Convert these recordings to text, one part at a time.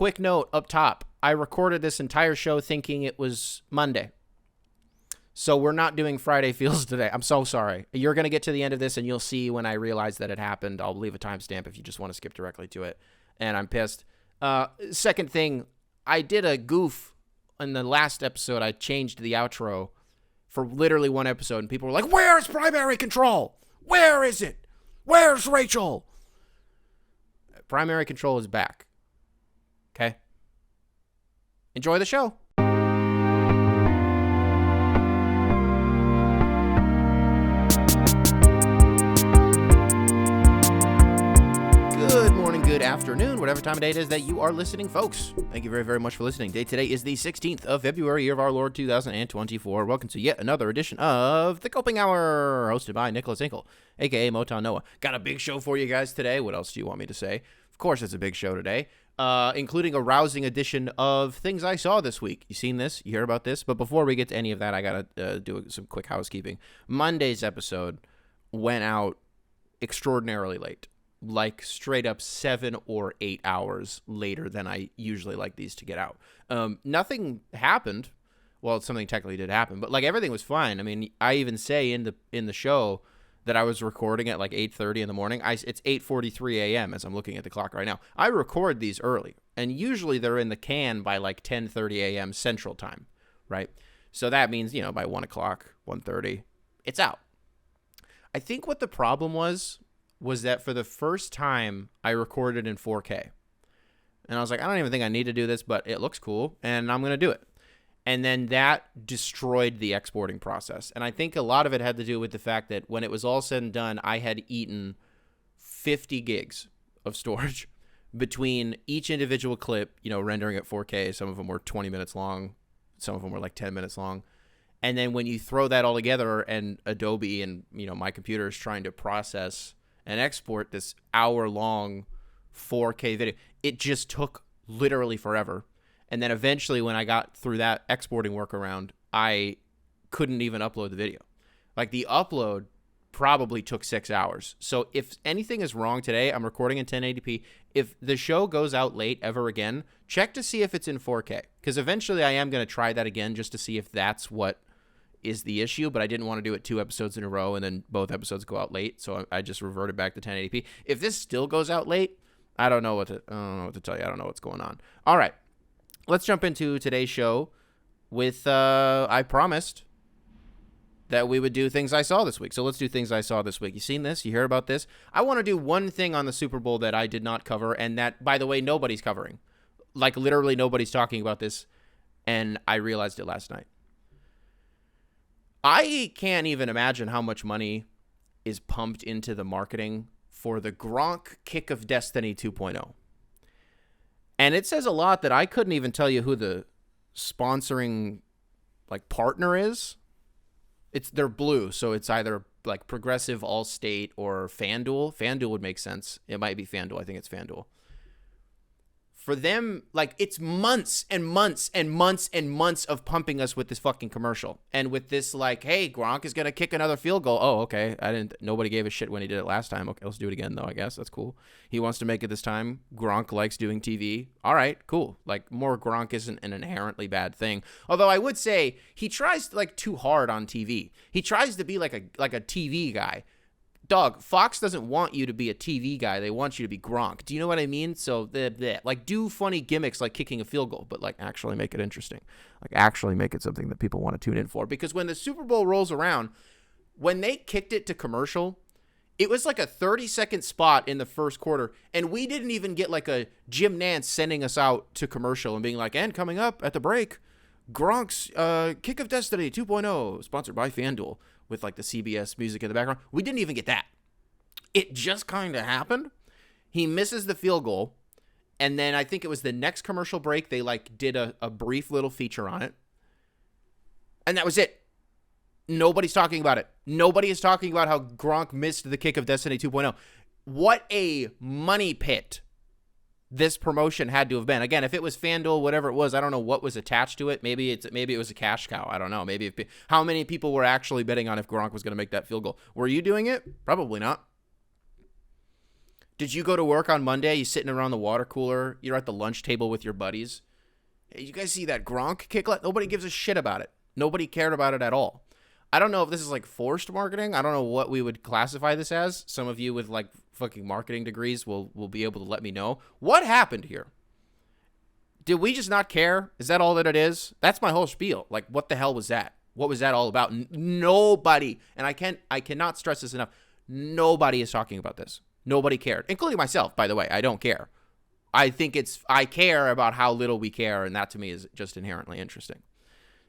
quick note up top. I recorded this entire show thinking it was Monday. So we're not doing Friday Feels today. I'm so sorry. You're going to get to the end of this and you'll see when I realize that it happened. I'll leave a timestamp if you just want to skip directly to it. And I'm pissed. Second thing, I did a goof in the last episode. I changed the outro for literally one episode. And people were like, where's primary control? Where is it? Where's Rachel? Primary control is back. Okay? Enjoy the show. Good morning, good afternoon, whatever time of day it is that you are listening, folks. Thank you very, very much for listening. Date today is the 16th of February, year of our Lord 2024. Welcome to yet another edition of The Coping Hour, hosted by Nicholas Hinkle, a.k.a. Motown Noah. Got a big show for you guys today. What else do you want me to say? Of course, it's a big show today, including a rousing edition of things I saw this week. You seen this? You hear about this? But before we get to any of that, I got to do some quick housekeeping. Monday's episode went out extraordinarily late. Like straight up 7 or 8 hours later than I usually like these to get out. Nothing happened. Well, something technically did happen, but like everything was fine. I mean, I even say in the show that I was recording at like 8:30 in the morning. It's 8:43 a.m. as I'm looking at the clock right now. I record these early, and usually they're in the can by like 10:30 a.m. Central Time, right? So that means, you know, by 1 o'clock, 1:30, it's out. I think what the problem was that for the first time I recorded in 4K. And I was like, I don't even think I need to do this, but it looks cool, and I'm going to do it. And then that destroyed the exporting process. And I think a lot of it had to do with the fact that when it was all said and done, I had eaten 50 gigs of storage between each individual clip, you know, rendering at 4K. Some of them were 20 minutes long. Some of them were like 10 minutes long. And then when you throw that all together and Adobe and, you know, my computer is trying to process and export this hour-long 4K video, it just took literally forever. And then eventually when I got through that exporting workaround, I couldn't even upload the video. Like the upload probably took 6 hours. So if anything is wrong today, I'm recording in 1080p. If the show goes out late ever again, check to see if it's in 4K. Because eventually I am going to try that again just to see if that's what is the issue, but I didn't want to do it 2 episodes in a row and then both episodes go out late, so I just reverted back to 1080p. If this still goes out late, I don't know what to tell you. I don't know what's going on. All right, let's jump into today's show with, I promised that we would do things I saw this week, so let's do things I saw this week. You seen this? You hear about this? I want to do one thing on the Super Bowl that I did not cover, and that, by the way, nobody's covering. Like, literally nobody's talking about this, and I realized it last night. I can't even imagine how much money is pumped into the marketing for the Gronk Kick of Destiny 2.0. And it says a lot that I couldn't even tell you who the sponsoring like partner is. They're blue, so it's either like Progressive, Allstate, or FanDuel. FanDuel would make sense. It might be FanDuel. I think it's FanDuel. For them, like, it's months and months and months and months of pumping us with this fucking commercial. And with this, like, hey, Gronk is going to kick another field goal. Oh, okay. Nobody gave a shit when he did it last time. Okay, let's do it again, though, I guess. That's cool. He wants to make it this time. Gronk likes doing TV. All right, cool. Like, more Gronk isn't an inherently bad thing. Although I would say he tries, like, too hard on TV. He tries to be like a TV guy. Dog, Fox doesn't want you to be a TV guy. They want you to be Gronk. Do you know what I mean? So, like, do funny gimmicks like kicking a field goal, but, like, actually make it interesting. Like, actually make it something that people want to tune in for. Because when the Super Bowl rolls around, when they kicked it to commercial, it was like a 30-second spot in the first quarter, and we didn't even get, like, a Jim Nantz sending us out to commercial and being like, and coming up at the break, Gronk's Kick of Destiny 2.0, sponsored by FanDuel, with like the CBS music in the background. We didn't even get that. It just kind of happened. He misses the field goal. And then I think it was the next commercial break. They like did a brief little feature on it. And that was it. Nobody's talking about it. Nobody is talking about how Gronk missed the Kick of Destiny 2.0. What a money pit this promotion had to have been. Again, if it was FanDuel, whatever it was, I don't know what was attached to it. Maybe it was a cash cow. I don't know. How many people were actually betting on if Gronk was going to make that field goal? Were you doing it? Probably not. Did you go to work on Monday? You sitting around the water cooler. You're at the lunch table with your buddies. Hey, you guys see that Gronk kick? Nobody gives a shit about it. Nobody cared about it at all. I don't know if this is like forced marketing. I don't know what we would classify this as. Some of you with like fucking marketing degrees will be able to let me know. What happened here? Did we just not care? Is that all that it is? That's my whole spiel. Like, what the hell was that? What was that all about? Nobody, and I cannot stress this enough, nobody is talking about this. Nobody cared, including myself, by the way. I don't care. I care about how little we care, and that to me is just inherently interesting.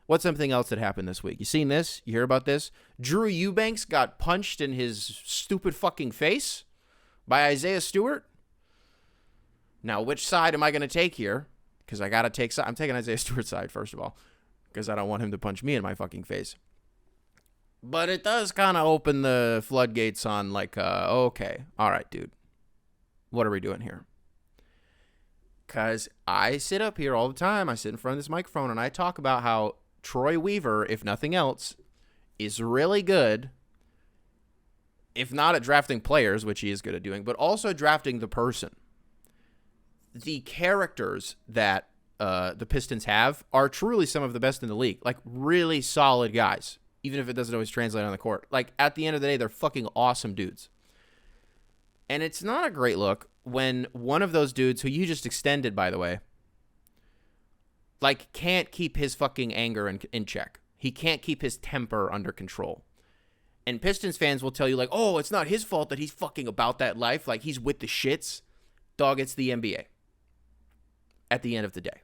What's something else that happened this week? You seen this? You hear about this? Drew Eubanks got punched in his stupid fucking face by Isaiah Stewart. Now, which side am I going to take here? Because I got to take side. I'm taking Isaiah Stewart's side, first of all, because I don't want him to punch me in my fucking face. But it does kind of open the floodgates on like, okay, all right, dude. What are we doing here? Because I sit up here all the time. I sit in front of this microphone and I talk about how Troy Weaver, if nothing else, is really good, if not at drafting players, which he is good at doing, but also drafting the person. The characters that the Pistons have are truly some of the best in the league. Like, really solid guys, even if it doesn't always translate on the court. Like, at the end of the day, they're fucking awesome dudes. And it's not a great look when one of those dudes, who you just extended, by the way, like, can't keep his fucking anger in check. He can't keep his temper under control. And Pistons fans will tell you, like, oh, it's not his fault that he's fucking about that life. Like, he's with the shits. Dog, it's the NBA. At the end of the day.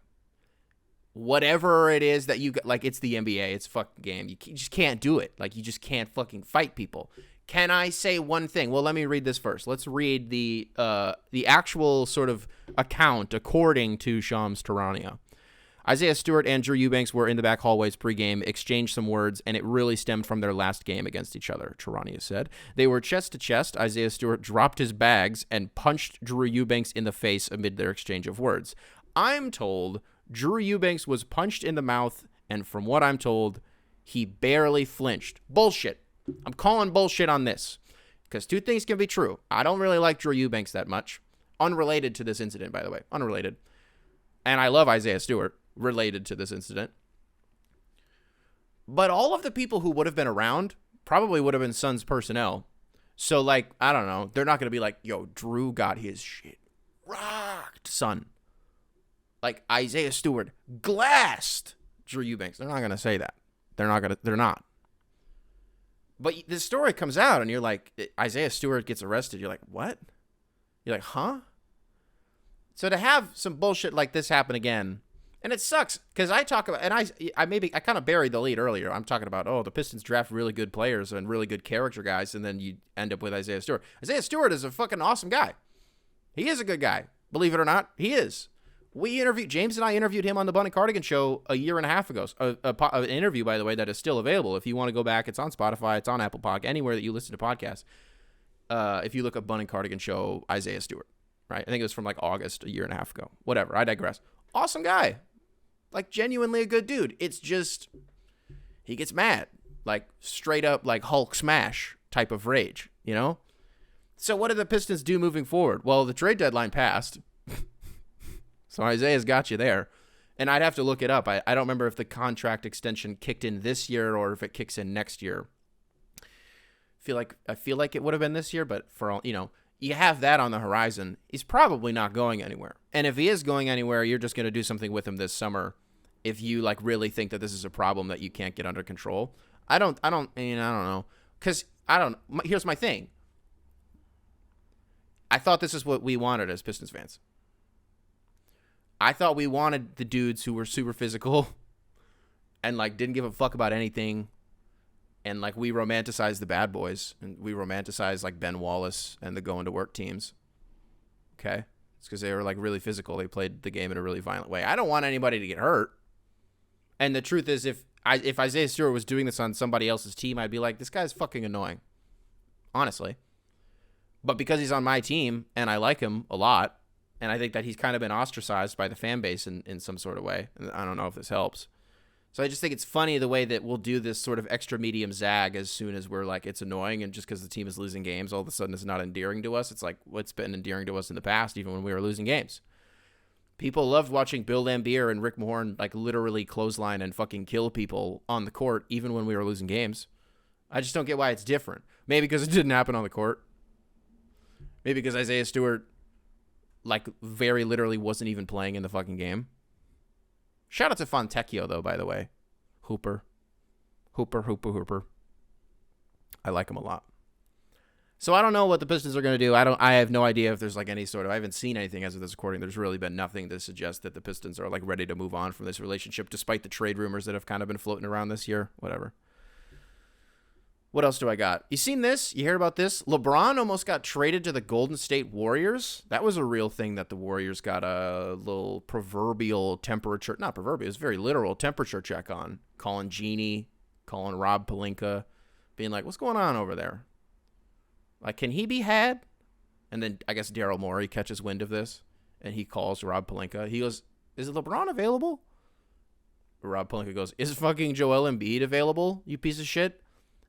Whatever it is that you got, like, it's the NBA. It's a fucking game. You just can't do it. Like, you just can't fucking fight people. Can I say one thing? Well, let me read this first. Let's read the actual sort of account according to Shams Charania. Isaiah Stewart and Drew Eubanks were in the back hallways pregame, exchanged some words, and it really stemmed from their last game against each other, Charania said. They were chest to chest. Isaiah Stewart dropped his bags and punched Drew Eubanks in the face amid their exchange of words. I'm told Drew Eubanks was punched in the mouth, and from what I'm told, he barely flinched. Bullshit. I'm calling bullshit on this, because two things can be true. I don't really like Drew Eubanks that much. Unrelated to this incident, by the way. Unrelated. And I love Isaiah Stewart. Related to this incident. But all of the people who would have been around probably would have been Suns personnel. So, like, I don't know. They're not going to be like, yo, Drew got his shit rocked, son. Like, Isaiah Stewart glassed Drew Eubanks. They're not going to say that. They're not. But this story comes out and you're like, Isaiah Stewart gets arrested. You're like, what? You're like, huh? So to have some bullshit like this happen again, and it sucks because I talk about, and I kind of buried the lead earlier. I'm talking about, the Pistons draft really good players and really good character guys, and then you end up with Isaiah Stewart. Isaiah Stewart is a fucking awesome guy. He is a good guy. Believe it or not, he is. James and I interviewed him on the Bunny Cardigan Show a year and a half ago. An interview, by the way, that is still available. If you want to go back, it's on Spotify, it's on Apple Podcast, anywhere that you listen to podcasts. If you look up Bunny Cardigan Show, Isaiah Stewart, right? I think it was from like August, a year and a half ago. Whatever, I digress. Awesome guy. Like, genuinely a good dude. It's just, he gets mad. Like, straight up, like, Hulk smash type of rage, you know? So what do the Pistons do moving forward? Well, the trade deadline passed. So Isaiah's got you there. And I'd have to look it up. I don't remember if the contract extension kicked in this year or if it kicks in next year. I feel like it would have been this year, but for all, you have that on the horizon. He's probably not going anywhere. And if he is going anywhere, you're just going to do something with him this summer if you like really think that this is a problem that you can't get under control. I don't know. Cuz here's my thing. I thought this is what we wanted as Pistons fans. I thought we wanted the dudes who were super physical and like didn't give a fuck about anything. And like we romanticized the bad boys and we romanticized like Ben Wallace and the going to work teams. Okay. It's because they were like really physical. They played the game in a really violent way. I don't want anybody to get hurt. And the truth is, if Isaiah Stewart was doing this on somebody else's team, I'd be like, this guy's fucking annoying. Honestly. But because he's on my team and I like him a lot, and I think that he's kind of been ostracized by the fan base in some sort of way. And I don't know if this helps. So I just think it's funny the way that we'll do this sort of extra medium zag as soon as we're like, it's annoying. And just because the team is losing games, all of a sudden it's not endearing to us. It's like what's been endearing to us in the past, even when we were losing games. People loved watching Bill Laimbeer and Rick Mahorn like literally clothesline and fucking kill people on the court, even when we were losing games. I just don't get why it's different. Maybe because it didn't happen on the court. Maybe because Isaiah Stewart like very literally wasn't even playing in the fucking game. Shout out to Fontecchio, though, by the way. Hooper. I like him a lot. So I don't know what the Pistons are going to do. I have no idea if there's like any sort of, I haven't seen anything as of this recording. There's really been nothing to suggest that the Pistons are like ready to move on from this relationship, despite the trade rumors that have kind of been floating around this year. Whatever. What else do I got? You seen this? You heard about this? LeBron almost got traded to the Golden State Warriors. That was a real thing that the Warriors got a little proverbial temperature, not proverbial, it was very literal temperature check on. Calling Genie, calling Rob Pelinka, being like, what's going on over there? Like, can he be had? And then I guess Daryl Morey catches wind of this, and he calls Rob Pelinka. He goes, is LeBron available? Rob Pelinka goes, is fucking Joel Embiid available, you piece of shit?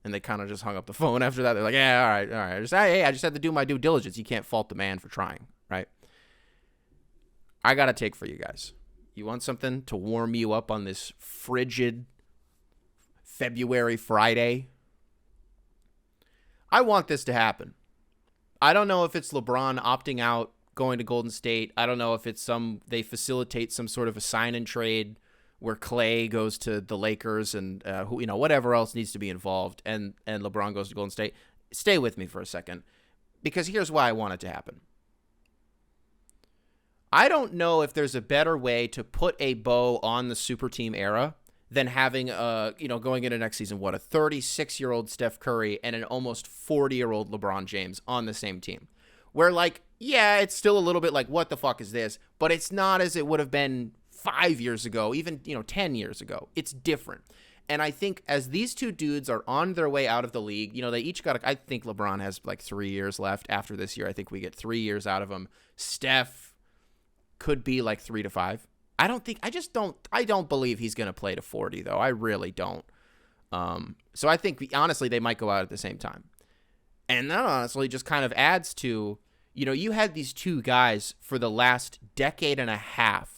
And they kind of just hung up the phone after that. They're like, yeah, all right. I just had to do my due diligence. You can't fault the man for trying, right? I got a take for you guys. You want something to warm you up on this frigid February Friday? I want this to happen. I don't know if it's LeBron opting out, going to Golden State. I don't know if it's they facilitate some sort of a sign and trade where Clay goes to the Lakers and whatever else needs to be involved, and LeBron goes to Golden State. Stay with me for a second, because here's why I want it to happen. I don't know if there's a better way to put a bow on the super team era than having going into next season, a 36-year-old Steph Curry and an almost 40-year-old LeBron James on the same team. Where it's still a little bit like, what the fuck is this? But it's not as it would have been 5 years ago, even 10 years ago. It's different. And I think as these two dudes are on their way out of the league, they each got I think LeBron has 3 years left after this year. I think we get 3 years out of him. Steph could be 3 to 5. I don't believe he's going to play to 40 though. I really don't. So I think honestly they might go out at the same time. And that honestly just kind of adds to, you had these two guys for the last decade and a half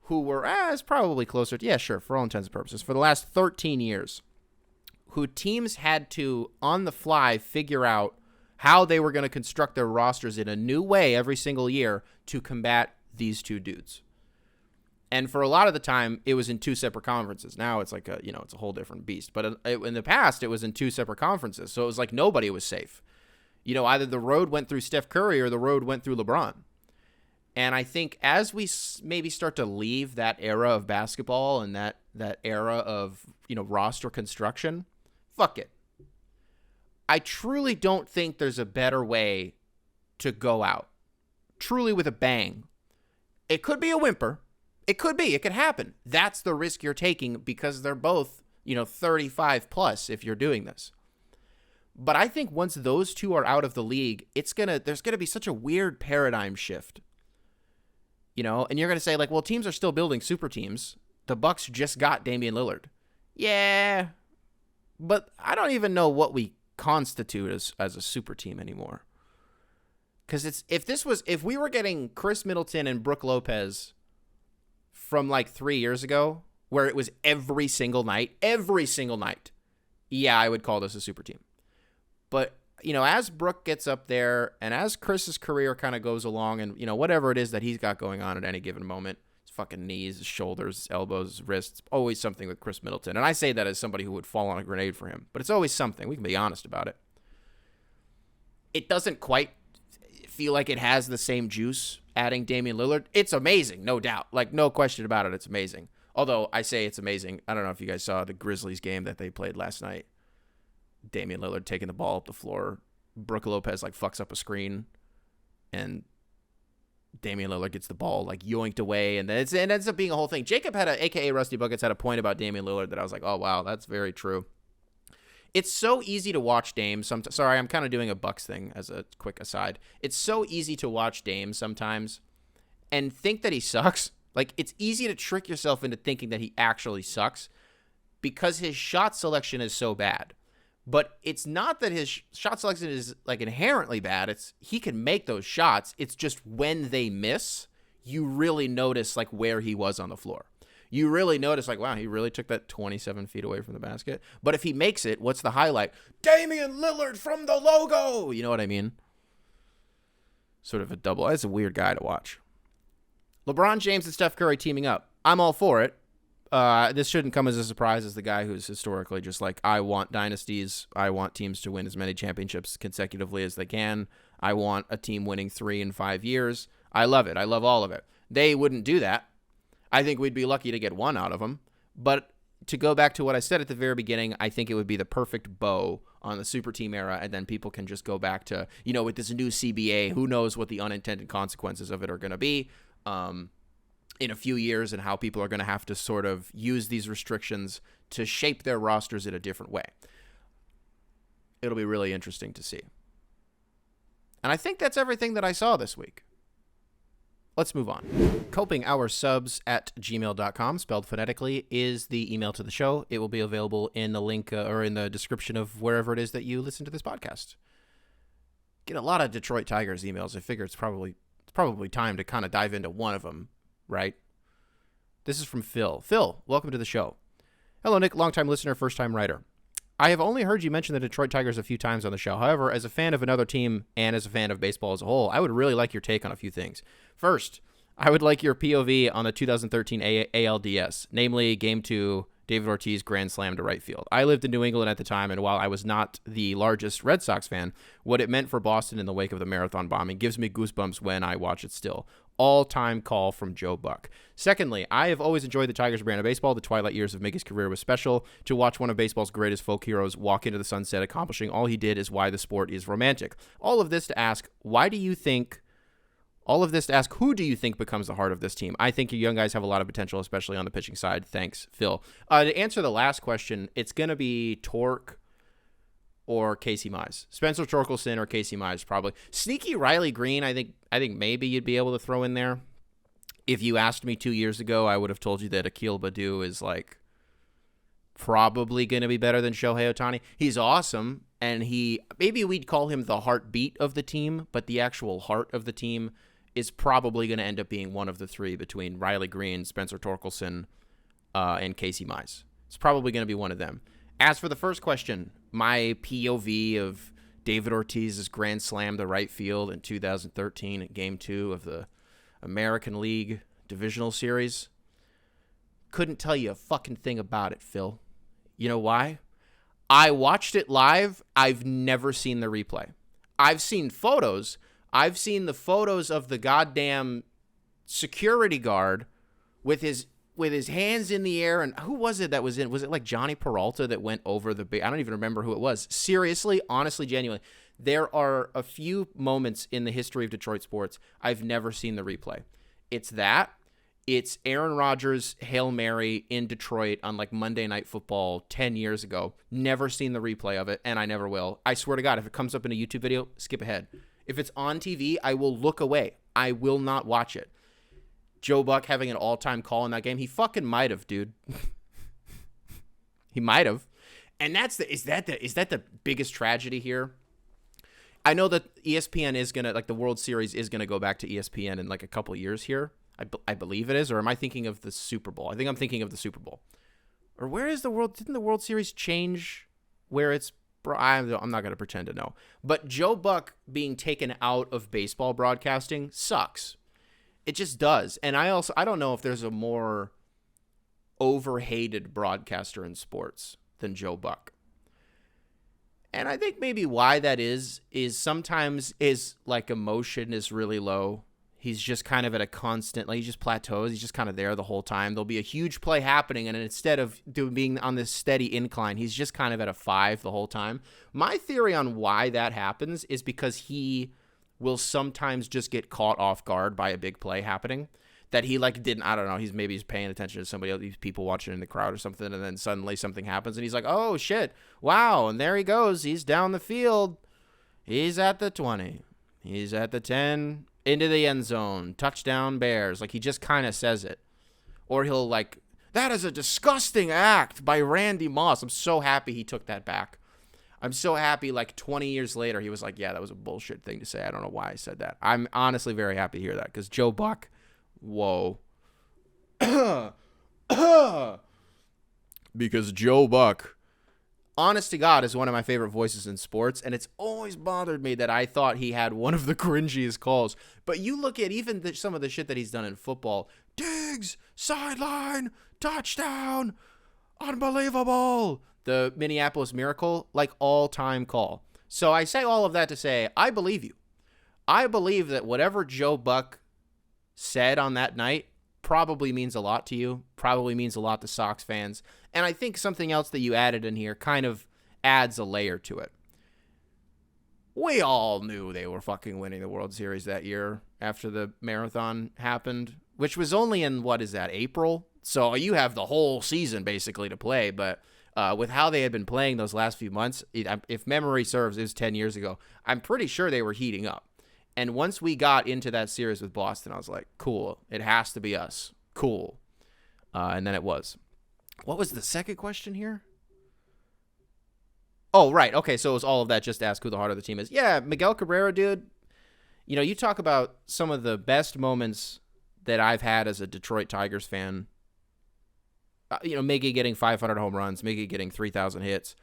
who were, it's probably closer to, for all intents and purposes, for the last 13 years, who teams had to, on the fly, figure out how they were going to construct their rosters in a new way every single year to combat these two dudes. And for a lot of the time, it was in two separate conferences. Now it's it's a whole different beast. But in the past, it was in two separate conferences. So it was like nobody was safe. Either the road went through Steph Curry or the road went through LeBron. And I think as we maybe start to leave that era of basketball and that era of, roster construction, fuck it. I truly don't think there's a better way to go out. Truly with a bang. It could be a whimper. It could be. It could happen. That's the risk you're taking because they're both, 35 plus if you're doing this. But I think once those two are out of the league, there's going to be such a weird paradigm shift. And you're going to say, teams are still building super teams. The Bucks just got Damian Lillard. Yeah, but I don't even know what we constitute as a super team anymore. Because if we were getting Chris Middleton and Brook Lopez from 3 years ago, where it was every single night, yeah, I would call this a super team. But as Brook gets up there and as Chris's career kind of goes along and, whatever it is that he's got going on at any given moment, his fucking knees, his shoulders, his elbows, his wrists, always something with Chris Middleton. And I say that as somebody who would fall on a grenade for him, but it's always something. We can be honest about it. It doesn't quite feel like it has the same juice adding Damian Lillard. It's amazing, no doubt. No question about it, it's amazing. Although I say it's amazing. I don't know if you guys saw the Grizzlies game that they played last night. Damian Lillard taking the ball up the floor. Brook Lopez fucks up a screen, and Damian Lillard gets the ball yoinked away, and then it ends up being a whole thing. Jacob aka Rusty Buckets had a point about Damian Lillard that I was like, oh wow, that's very true. It's so easy to watch Dame. Sorry, I'm kind of doing a Bucks thing as a quick aside. It's so easy to watch Dame sometimes and think that he sucks Like, it's easy to trick yourself into thinking that he actually sucks because his shot selection is so bad. But it's not that his shot selection is, like, inherently bad. It's he can make those shots. It's just when they miss, you really notice, like, where he was on the floor. You really notice, like, wow, he really took that 27 feet away from the basket. But if he makes it, what's the highlight? Damian Lillard from the logo! You know what I mean? Sort of a double. That's a weird guy to watch. LeBron James and Steph Curry teaming up. I'm all for it. This shouldn't come as a surprise as the guy who's historically just like, I want dynasties. I want teams to win as many championships consecutively as they can. I want a team winning 3 in 5 years. I love it. I love all of it. They wouldn't do that. I think we'd be lucky to get one out of them. But to go back to what I said at the very beginning, I think it would be the perfect bow on the super team era, and then people can just go back to, with this new CBA, who knows what the unintended consequences of it are going to be in a few years, and how people are going to have to sort of use these restrictions to shape their rosters in a different way. It'll be really interesting to see. And I think that's everything that I saw this week. Let's move on. copinghoursubs@gmail.com, spelled phonetically, is the email to the show. It will be available in the link or in the description of wherever it is that you listen to this podcast. Get a lot of Detroit Tigers emails. I figure it's probably time to kind of dive into one of them, right? This is from Phil. Phil, welcome to the show. Hello, Nick, longtime listener, first-time writer. I have only heard you mention the Detroit Tigers a few times on the show. However, as a fan of another team and as a fan of baseball as a whole, I would really like your take on a few things. First, I would like your POV on the 2013 ALDS, namely Game 2, David Ortiz grand slam to right field. I lived in New England at the time, and while I was not the largest Red Sox fan, what it meant for Boston in the wake of the marathon bombing gives me goosebumps when I watch it still. All-time call from Joe Buck. Secondly, I have always enjoyed the Tigers brand of baseball. The twilight years of Mickey's career was special. To watch one of baseball's greatest folk heroes walk into the sunset accomplishing all he did is why the sport is romantic. All of this to ask, who do you think becomes the heart of this team? I think you young guys have a lot of potential, especially on the pitching side. Thanks, Phil. To answer the last question, it's going to be Torque or Casey Mize. Spencer Torkelson or Casey Mize, probably. Sneaky Riley Green, I think maybe you'd be able to throw in there. If you asked me 2 years ago, I would have told you that Akil Baddoo is like probably going to be better than Shohei Ohtani. He's awesome, and maybe we'd call him the heartbeat of the team, but the actual heart of the team is probably going to end up being one of the three between Riley Green, Spencer Torkelson, and Casey Mize. It's probably going to be one of them. As for the first question, my POV of David Ortiz's grand slam to right field in 2013 at Game 2 of the American League Divisional Series, couldn't tell you a fucking thing about it, Phil. You know why? I watched it live. I've never seen the replay. I've seen photos. I've seen the photos of the goddamn security guard with his hands in the air, and who was it that was in? Was it like Johnny Peralta that went over the I don't even remember who it was. Seriously, honestly, genuinely, there are a few moments in the history of Detroit sports I've never seen the replay. It's Aaron Rodgers' Hail Mary in Detroit on like Monday Night Football 10 years ago. Never seen the replay of it, and I never will. I swear to God, if it comes up in a YouTube video, skip ahead. If it's on TV, I will look away. I will not watch it. Joe Buck having an all-time call in that game. He fucking might have, dude. He might have. And is that the biggest tragedy here? I know that ESPN is going to, like, the World Series is going to go back to ESPN in like a couple years here. I believe it is. Or am I thinking of the Super Bowl? I think I'm thinking of the Super Bowl. Or where is didn't the World Series change where it's, I'm not going to pretend to know. But Joe Buck being taken out of baseball broadcasting sucks. It just does. And I don't know if there's a more overhated broadcaster in sports than Joe Buck. And I think maybe why that is sometimes his like emotion is really low. He's just kind of at a constant, like he just plateaus. He's just kind of there the whole time. There'll be a huge play happening, and instead of being on this steady incline, he's just kind of at a 5 the whole time. My theory on why that happens is because he will sometimes just get caught off guard by a big play happening that he like didn't, I don't know, he's paying attention to somebody else, these people watching in the crowd or something, and then suddenly something happens and he's like, oh shit, wow, and there he goes, he's down the field, he's at the 20, he's at the 10, into the end zone, touchdown Bears. Like he just kind of says it. Or he'll like, that is a disgusting act by Randy Moss. I'm so happy he took that back. I'm so happy like 20 years later he was like, yeah, that was a bullshit thing to say. I don't know why I said that. I'm honestly very happy to hear that because Joe Buck, whoa. Because Joe Buck, honest to God, is one of my favorite voices in sports, and it's always bothered me that I thought he had one of the cringiest calls. But you look at even some of the shit that he's done in football. Diggs, sideline, touchdown, unbelievable. The Minneapolis Miracle, like all-time call. So I say all of that to say, I believe you. I believe that whatever Joe Buck said on that night probably means a lot to you, probably means a lot to Sox fans. And I think something else that you added in here kind of adds a layer to it. We all knew they were fucking winning the World Series that year after the marathon happened, which was only in, what is that, April? So you have the whole season basically to play, but with how they had been playing those last few months, if memory serves, it was 10 years ago, I'm pretty sure they were heating up. And once we got into that series with Boston, I was like, cool, it has to be us. Cool. And then it was. What was the second question here? Oh, right. Okay, so it was all of that just to ask who the heart of the team is. Yeah, Miguel Cabrera, dude. You know, you talk about some of the best moments that I've had as a Detroit Tigers fan. Miggy getting 500 home runs, Miggy getting 3,000 hits,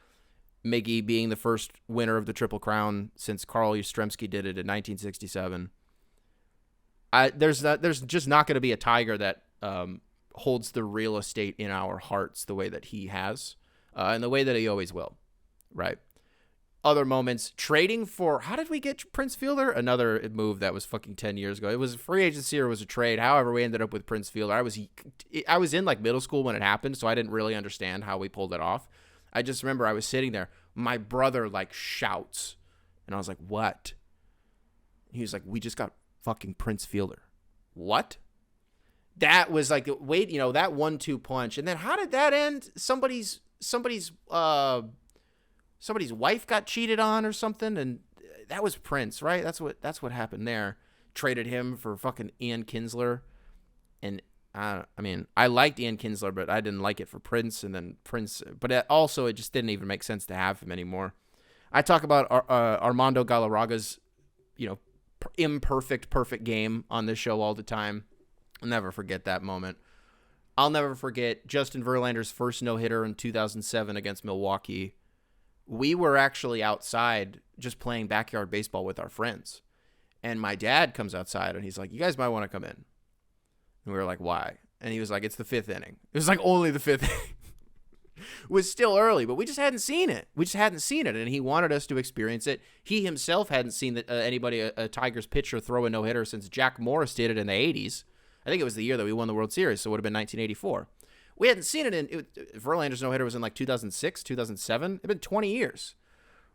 Miggy being the first winner of the Triple Crown since Carl Yastrzemski did it in 1967. There's just not going to be a Tiger that holds the real estate in our hearts the way that he has, and the way that he always will, right? Other moments, trading for, how did we get Prince Fielder? Another move that was fucking 10 years ago. It was a free agency or it was a trade. However, we ended up with Prince Fielder. I was in like middle school when it happened, so I didn't really understand how we pulled it off. I just remember I was sitting there. My brother like shouts, and I was like, what? He was like, we just got fucking Prince Fielder. What? That was like, wait, that 1-2 punch. And then how did that end? Somebody's wife got cheated on or something, and that was Prince, right? That's what happened there. Traded him for fucking Ian Kinsler, and I liked Ian Kinsler, but I didn't like it for Prince, and then Prince, but also it just didn't even make sense to have him anymore. I talk about Armando Galarraga's, perfect game on this show all the time. I'll never forget that moment. I'll never forget Justin Verlander's first no-hitter in 2007 against Milwaukee. We were actually outside just playing backyard baseball with our friends. And my dad comes outside and he's like, you guys might want to come in. And we were like, why? And he was like, it's the fifth inning. It was like only the fifth inning. It was still early, but we just hadn't seen it. And he wanted us to experience it. He himself hadn't seen a Tigers pitcher throw a no-hitter since Jack Morris did it in the 80s. I think it was the year that we won the World Series, so it would have been 1984. We hadn't seen it Verlander's no-hitter was in like 2006, 2007. It'd been 20 years,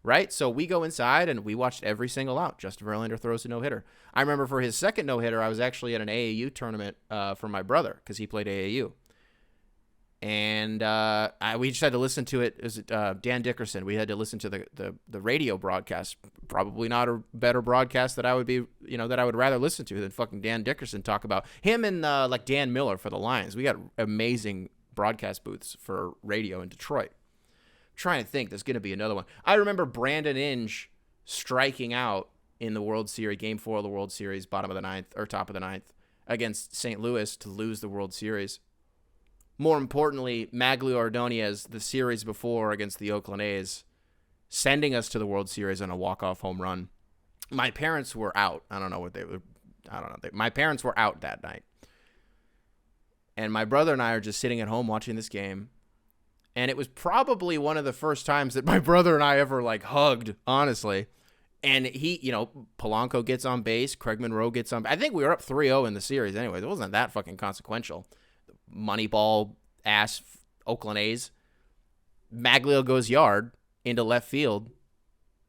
right? So we go inside and we watched every single out. Justin Verlander throws a no-hitter. I remember for his second no-hitter, I was actually at an AAU tournament for my brother because he played AAU. And we just had to listen to it. It was Dan Dickerson. We had to listen to the radio broadcast. Probably not a better broadcast that I would rather listen to than fucking Dan Dickerson talk about him and like Dan Miller for the Lions. We got amazing broadcast booths for radio in Detroit. I'm trying to think, there's going to be another one. I remember Brandon Inge striking out in the World Series, Game 4 of the World Series, bottom of the ninth or top of the ninth against St. Louis to lose the World Series. More importantly, Maglio Ordonez, the series before against the Oakland A's, sending us to the World Series on a walk-off home run. My parents were out. I don't know. My parents were out that night. And my brother and I are just sitting at home watching this game. And it was probably one of the first times that my brother and I ever, hugged, honestly. And he, Polanco gets on base. Craig Monroe gets on base. I think we were up 3-0 in the series anyways. It wasn't that fucking consequential. Moneyball ass Oakland A's. Maglio goes yard into left field.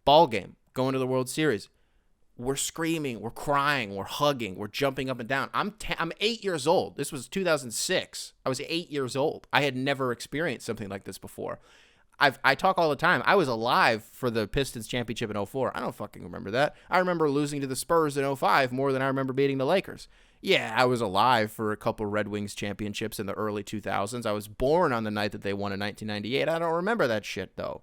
Ball game. Going to the World Series. We're screaming. We're crying. We're hugging. We're jumping up and down. I'm 8 years old. This was 2006. I was 8 years old. I had never experienced something like this before. I talk all the time. I was alive for the Pistons championship in 2004. I don't fucking remember that. I remember losing to the Spurs in 2005 more than I remember beating the Lakers. Yeah, I was alive for a couple Red Wings championships in the early 2000s. I was born on the night that they won in 1998. I don't remember that shit, though,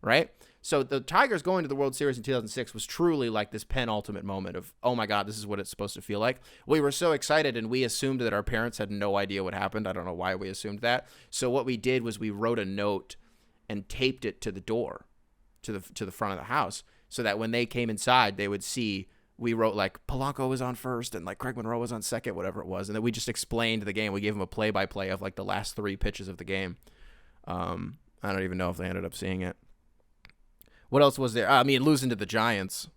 right? So the Tigers going to the World Series in 2006 was truly like this penultimate moment of, oh my God, this is what it's supposed to feel like. We were so excited, and we assumed that our parents had no idea what happened. I don't know why we assumed that. So what we did was we wrote a note and taped it to the door, to the front of the house, so that when they came inside, they would see we wrote like Polanco was on first and like Craig Monroe was on second, whatever it was. And then we just explained the game. We gave them a play-by-play of like the last 3 pitches of the game. I don't even know if they ended up seeing it. What else was there? I mean, losing to the Giants.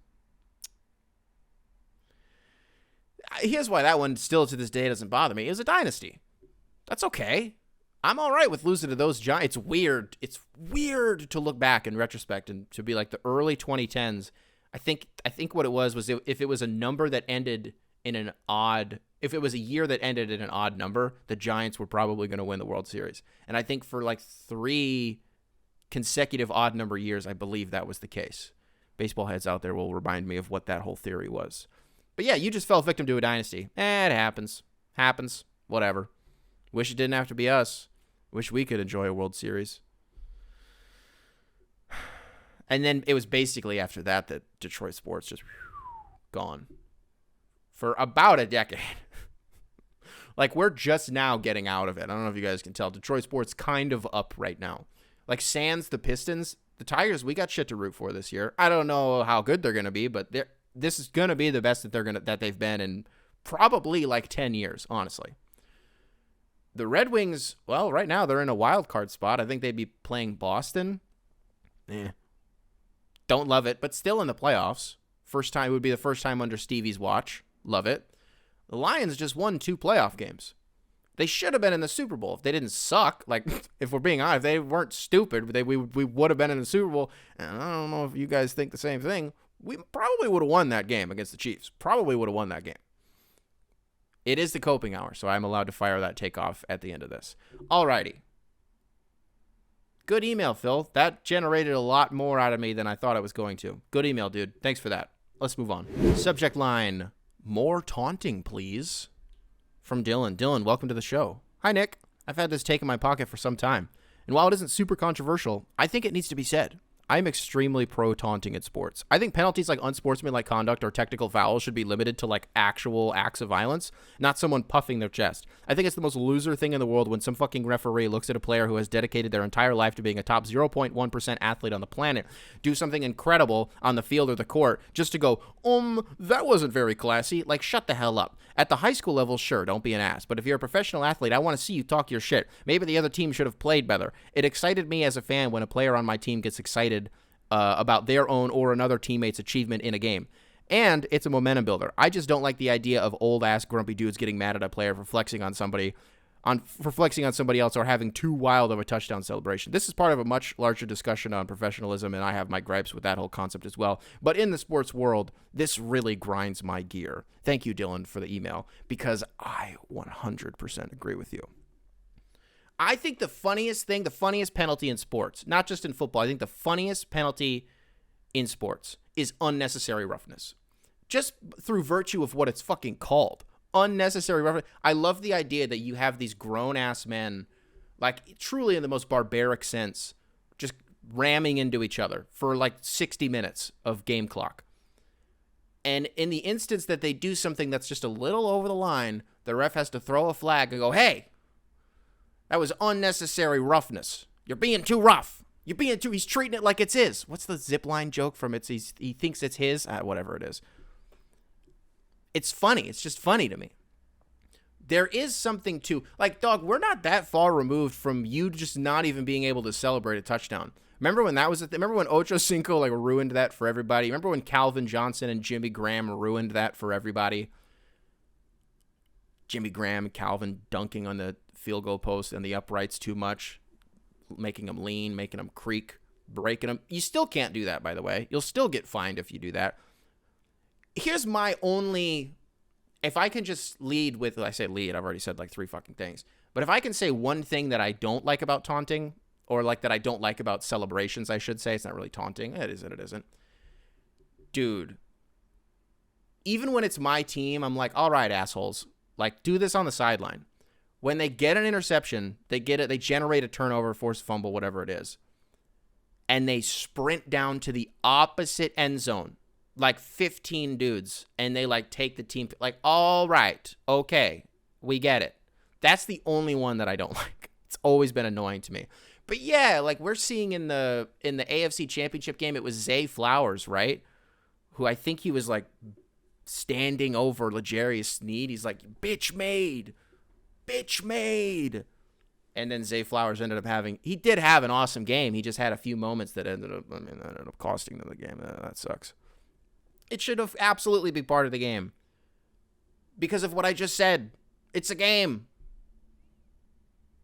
Here's why that one still to this day doesn't bother me. It was a dynasty. That's okay. I'm all right with losing to those Giants. It's weird. It's weird to look back in retrospect and to be like the early 2010s. I think what it was if it was a number that ended in an odd, if it was a year that ended in an odd number, the Giants were probably going to win the World Series. And I think for like 3 consecutive odd number years, I believe that was the case. Baseball heads out there will remind me of what that whole theory was. But yeah, you just fell victim to a dynasty. It happens. Happens. Whatever. Wish it didn't have to be us. Wish we could enjoy a World Series. And then it was basically after that Detroit sports just gone for about a decade. Like, we're just now getting out of it. I don't know if you guys can tell. Detroit sports kind of up right now. Like, sans the Pistons, the Tigers, we got shit to root for this year. I don't know how good they're going to be, but this is going to be the best that they've been in probably like 10 years, honestly. The Red Wings, well, right now they're in a wild card spot. I think they'd be playing Boston. Don't love it, but still in the playoffs. First time, it would be the first time under Stevie's watch. Love it. The Lions just won 2 playoff games. They should have been in the Super Bowl if they didn't suck. Like, if we're being honest, if they weren't stupid, we would have been in the Super Bowl. And I don't know if you guys think the same thing. We probably would have won that game against the Chiefs. Probably would have won that game. It is the coping hour, so I'm allowed to fire that takeoff at the end of this. Alrighty. Good email, Phil. That generated a lot more out of me than I thought it was going to. Good email, dude. Thanks for that. Let's move on. Subject line, more taunting, please. From Dylan. Dylan, welcome to the show. Hi, Nick. I've had this take in my pocket for some time. And while it isn't super controversial, I think it needs to be said. I'm extremely pro-taunting in sports. I think penalties like unsportsmanlike conduct or technical fouls should be limited to like actual acts of violence, not someone puffing their chest. I think it's the most loser thing in the world when some fucking referee looks at a player who has dedicated their entire life to being a top 0.1% athlete on the planet do something incredible on the field or the court just to go, that wasn't very classy. Like, shut the hell up. At the high school level, sure, don't be an ass. But if you're a professional athlete, I want to see you talk your shit. Maybe the other team should have played better. It excited me as a fan when a player on my team gets excited about their own or another teammate's achievement in a game. And it's a momentum builder. I just don't like the idea of old-ass grumpy dudes getting mad at a player for flexing on somebody else or having too wild of a touchdown celebration. This is part of a much larger discussion on professionalism, and I have my gripes with that whole concept as well. But in the sports world, this really grinds my gear. Thank you, Dylan, for the email, because I 100% agree with you. I think the funniest penalty in sports, not just in football, I think the funniest penalty in sports is unnecessary roughness. Just through virtue of what it's fucking called. Unnecessary roughness. I love the idea that you have these grown-ass men, like truly in the most barbaric sense, just ramming into each other for like 60 minutes of game clock. And in the instance that they do something that's just a little over the line, the ref has to throw a flag and go, hey, that was unnecessary roughness. You're being too rough. He's treating it like it's his. What's the zipline joke from he thinks it's his? Whatever it is. It's funny. It's just funny to me. There is something to, like, dog, we're not that far removed from you just not even being able to celebrate a touchdown. Remember when that was remember when Ocho Cinco like ruined that for everybody? Remember when Calvin Johnson and Jimmy Graham ruined that for everybody? Jimmy Graham and Calvin dunking on the field goal post and the uprights too much, making them lean, making them creak, breaking them. You still can't do that, by the way. You'll still get fined if you do that. Here's my only, if I can just lead with, I say lead, I've already said like 3 fucking things, but if I can say one thing that I don't like about taunting, or like that I don't like about celebrations, I should say, it's not really taunting, it is and it isn't. Dude, even when it's my team, I'm like, all right, assholes, Like, do this on the sideline. When they get an interception, they generate a turnover, force a fumble, whatever it is, and they sprint down to the opposite end zone, like 15 dudes, and they, like, take the team, like, all right, okay, we get it. That's the only one that I don't like. It's always been annoying to me. But yeah, like, we're seeing in the AFC Championship game, it was Zay Flowers, right? Who I think he was, like, standing over L'Jarius Sneed. He's like, bitch made. And then Zay Flowers ended up he did have an awesome game. He just had a few moments that ended up costing them the game. That sucks. It should have absolutely be part of the game. Because of what I just said. It's a game.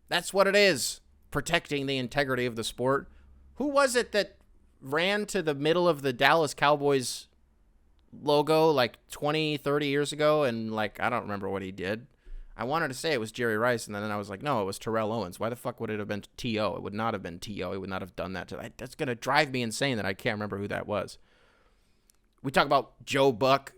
That's what it is. Protecting the integrity of the sport. Who was it that ran to the middle of the Dallas Cowboys logo like 20, 30 years ago? And, like, I don't remember what he did. I wanted to say it was Jerry Rice, and then I was like, no, it was Terrell Owens. Why the fuck would it have been T.O.? It would not have been T.O. He would not have done that. That's going to drive me insane that I can't remember who that was. We talk about Joe Buck,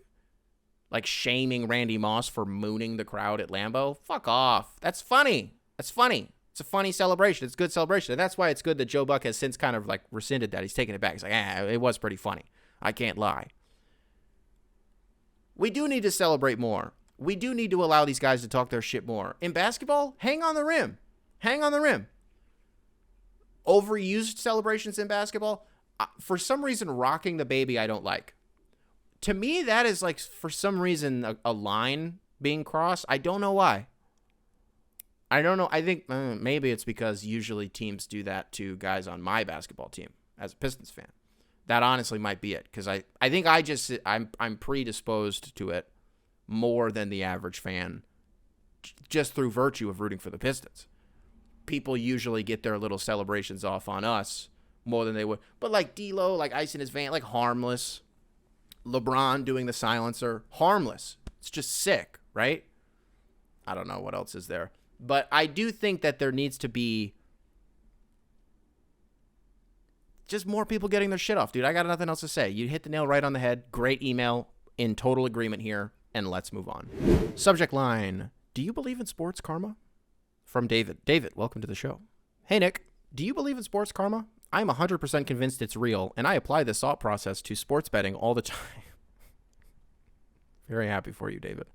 like, shaming Randy Moss for mooning the crowd at Lambeau. Fuck off. That's funny. It's a funny celebration. It's a good celebration. And that's why it's good that Joe Buck has since kind of, like, rescinded that. He's taken it back. He's like, it was pretty funny. I can't lie. We do need to celebrate more. We do need to allow these guys to talk their shit more. In basketball, hang on the rim. Overused celebrations in basketball, for some reason, rocking the baby I don't like. To me, that is, like, for some reason, a line being crossed. I don't know why. I don't know. I think maybe it's because usually teams do that to guys on my basketball team as a Pistons fan. That honestly might be it, because I think I'm predisposed to it more than the average fan, just through virtue of rooting for the Pistons. People usually get their little celebrations off on us more than they would. But like D'Lo, like icing his van, like harmless. LeBron doing the silencer, harmless. It's just sick, right? I don't know what else is there. But I do think that there needs to be just more people getting their shit off, dude. I got nothing else to say. You hit the nail right on the head. Great email. In total agreement here. And let's move on. Subject line: do you believe in sports karma? From David. David, welcome to the show. Hey, Nick. Do you believe in sports karma? I'm 100% convinced it's real, and I apply this thought process to sports betting all the time. Very happy for you, David.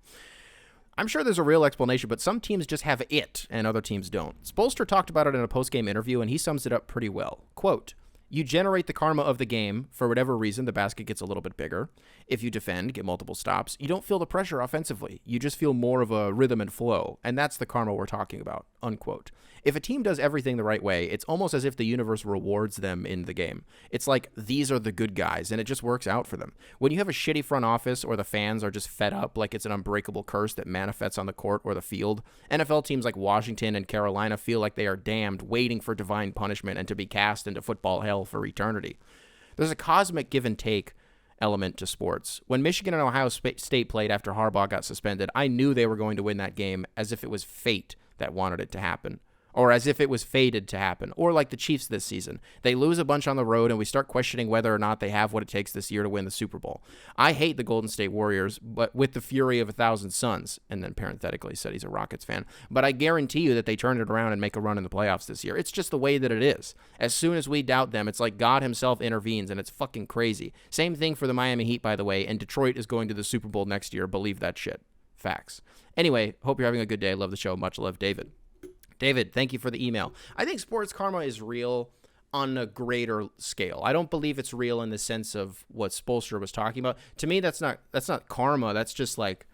I'm sure there's a real explanation, but some teams just have it, and other teams don't. Spoelstra talked about it in a post-game interview, and he sums it up pretty well. Quote, you generate the karma of the game. For whatever reason, the basket gets a little bit bigger. If you defend, get multiple stops, you don't feel the pressure offensively. You just feel more of a rhythm and flow, and that's the karma we're talking about, unquote. If a team does everything the right way, it's almost as if the universe rewards them in the game. It's like these are the good guys, and it just works out for them. When you have a shitty front office or the fans are just fed up like it's an unbreakable curse that manifests on the court or the field, NFL teams like Washington and Carolina feel like they are damned, waiting for divine punishment and to be cast into football hell for eternity. There's a cosmic give and take element to sports. When Michigan and Ohio State played after Harbaugh got suspended, I knew they were going to win that game as if it was fate that wanted it to happen. Or as if it was fated to happen. Or like the Chiefs this season. They lose a bunch on the road, and we start questioning whether or not they have what it takes this year to win the Super Bowl. I hate the Golden State Warriors, but with the fury of 1,000 suns. And then parenthetically said he's a Rockets fan. But I guarantee you that they turn it around and make a run in the playoffs this year. It's just the way that it is. As soon as we doubt them, it's like God himself intervenes, and it's fucking crazy. Same thing for the Miami Heat, by the way, and Detroit is going to the Super Bowl next year. Believe that shit. Facts. Anyway, hope you're having a good day. Love the show. Much love, David. David, thank you for the email. I think sports karma is real on a greater scale. I don't believe it's real in the sense of what Spoelstra was talking about. To me, that's not karma. That's just like,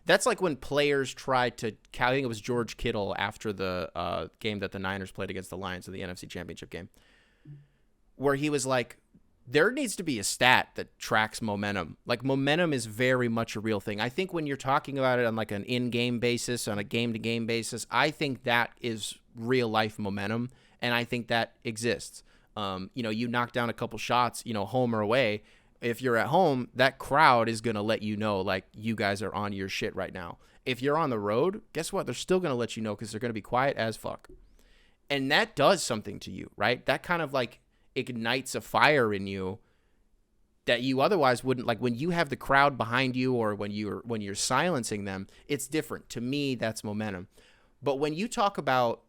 that's like when players tried to, I think it was George Kittle after the game that the Niners played against the Lions in the NFC Championship game, where he was like, there needs to be a stat that tracks momentum. Like, momentum is very much a real thing. I think when you're talking about it on like an in-game basis, on a game-to-game basis, I think that is real-life momentum, and I think that exists. You knock down a couple shots, home or away. If you're at home, that crowd is going to let you know, like, you guys are on your shit right now. If you're on the road, guess what? They're still going to let you know because they're going to be quiet as fuck. And that does something to you, right? That kind of, like, ignites a fire in you that you otherwise wouldn't. Like when you have the crowd behind you or when you're silencing them, it's different. To me, that's momentum. But when you talk about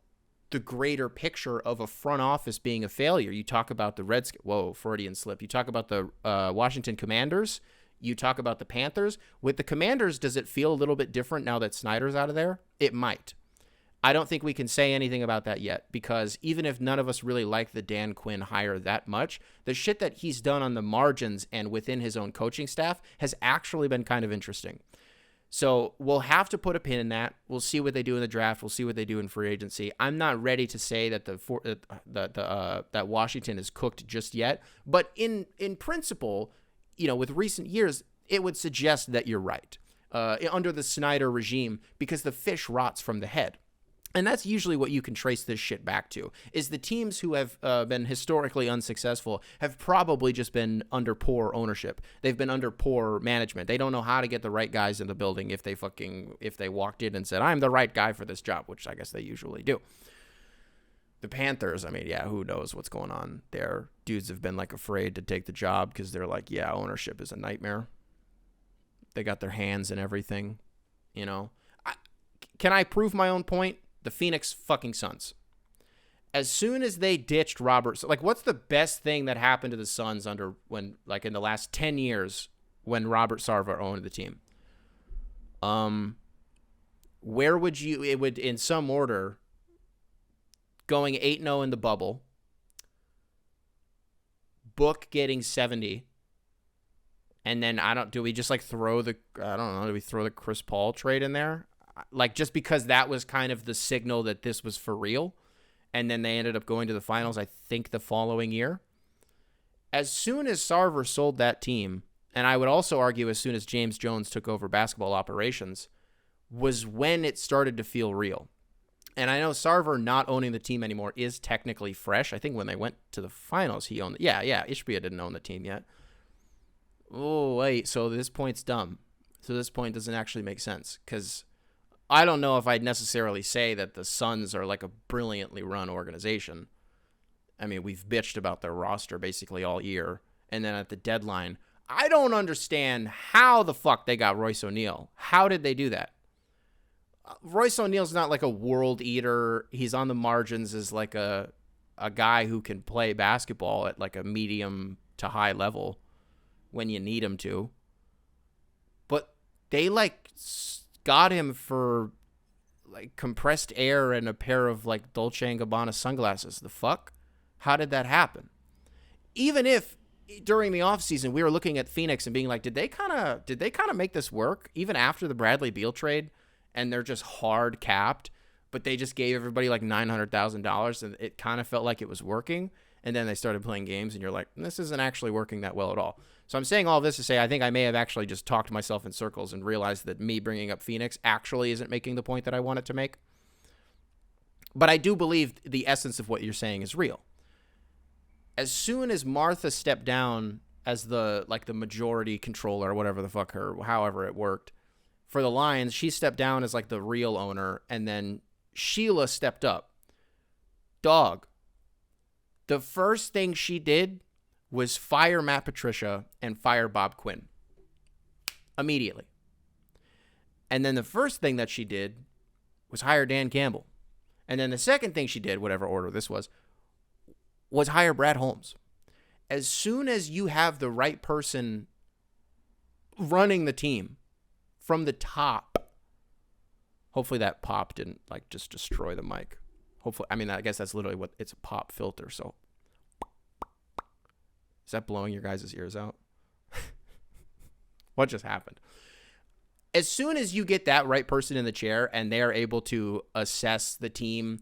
the greater picture of a front office being a failure, you talk about the Redskins. Whoa, Freudian slip. You talk about the Washington Commanders. You talk about the Panthers. With the Commanders, does it feel a little bit different now that Snyder's out of there? It might. I don't think we can say anything about that yet, because even if none of us really like the Dan Quinn hire that much, the shit that he's done on the margins and within his own coaching staff has actually been kind of interesting. So we'll have to put a pin in that. We'll see what they do in the draft. We'll see what they do in free agency. I'm not ready to say that that Washington is cooked just yet, but in principle, with recent years, it would suggest that you're right under the Snyder regime, because the fish rots from the head. And that's usually what you can trace this shit back to, is the teams who have been historically unsuccessful have probably just been under poor ownership. They've been under poor management. They don't know how to get the right guys in the building if they walked in and said, I'm the right guy for this job, which I guess they usually do. The Panthers, who knows what's going on there. Dudes have been afraid to take the job because they're like, ownership is a nightmare. They got their hands in everything, Can I prove my own point? The Phoenix fucking Suns. As soon as they ditched Robert, what's the best thing that happened to the Suns in the last 10 years when Robert Sarver owned the team? Where would it would, in some order, going 8-0 in the bubble, Book getting 70, and then do we just throw the Chris Paul trade in there? Just because that was kind of the signal that this was for real, and then they ended up going to the finals, I think, the following year. As soon as Sarver sold that team, and I would also argue as soon as James Jones took over basketball operations, was when it started to feel real. And I know Sarver not owning the team anymore is technically fresh. I think when they went to the finals, he owned it. Yeah, Ishbia didn't own the team yet. Oh, wait, so this point's dumb. So this point doesn't actually make sense, because I don't know if I'd necessarily say that the Suns are a brilliantly run organization. We've bitched about their roster basically all year. And then at the deadline, I don't understand how the fuck they got Royce O'Neal. How did they do that? Royce O'Neal's not a world eater. He's on the margins as a guy who can play basketball at a medium to high level when you need him to. But they got him for compressed air and a pair of Dolce & Gabbana sunglasses. The fuck? How did that happen? Even if during the offseason we were looking at Phoenix and being did they kind of make this work even after the Bradley Beal trade, and they're just hard capped, but they just gave everybody $900,000 and it kind of felt like it was working, and then they started playing games and you're this isn't actually working that well at all. So I'm saying all this to say I think I may have actually just talked myself in circles and realized that me bringing up Phoenix actually isn't making the point that I want it to make. But I do believe the essence of what you're saying is real. As soon as Martha stepped down as the majority controller or whatever the fuck however it worked for the Lions, she stepped down as the real owner, and then Sheila stepped up. Dog. The first thing she did was fire Matt Patricia and fire Bob Quinn. Immediately. And then the first thing that she did was hire Dan Campbell. And then the second thing she did, whatever order this was hire Brad Holmes. As soon as you have the right person running the team from the top, hopefully that pop didn't just destroy the mic. Hopefully, I guess that's literally what it's, a pop filter. So is that blowing your guys' ears out? What just happened? As soon as you get that right person in the chair and they are able to assess the team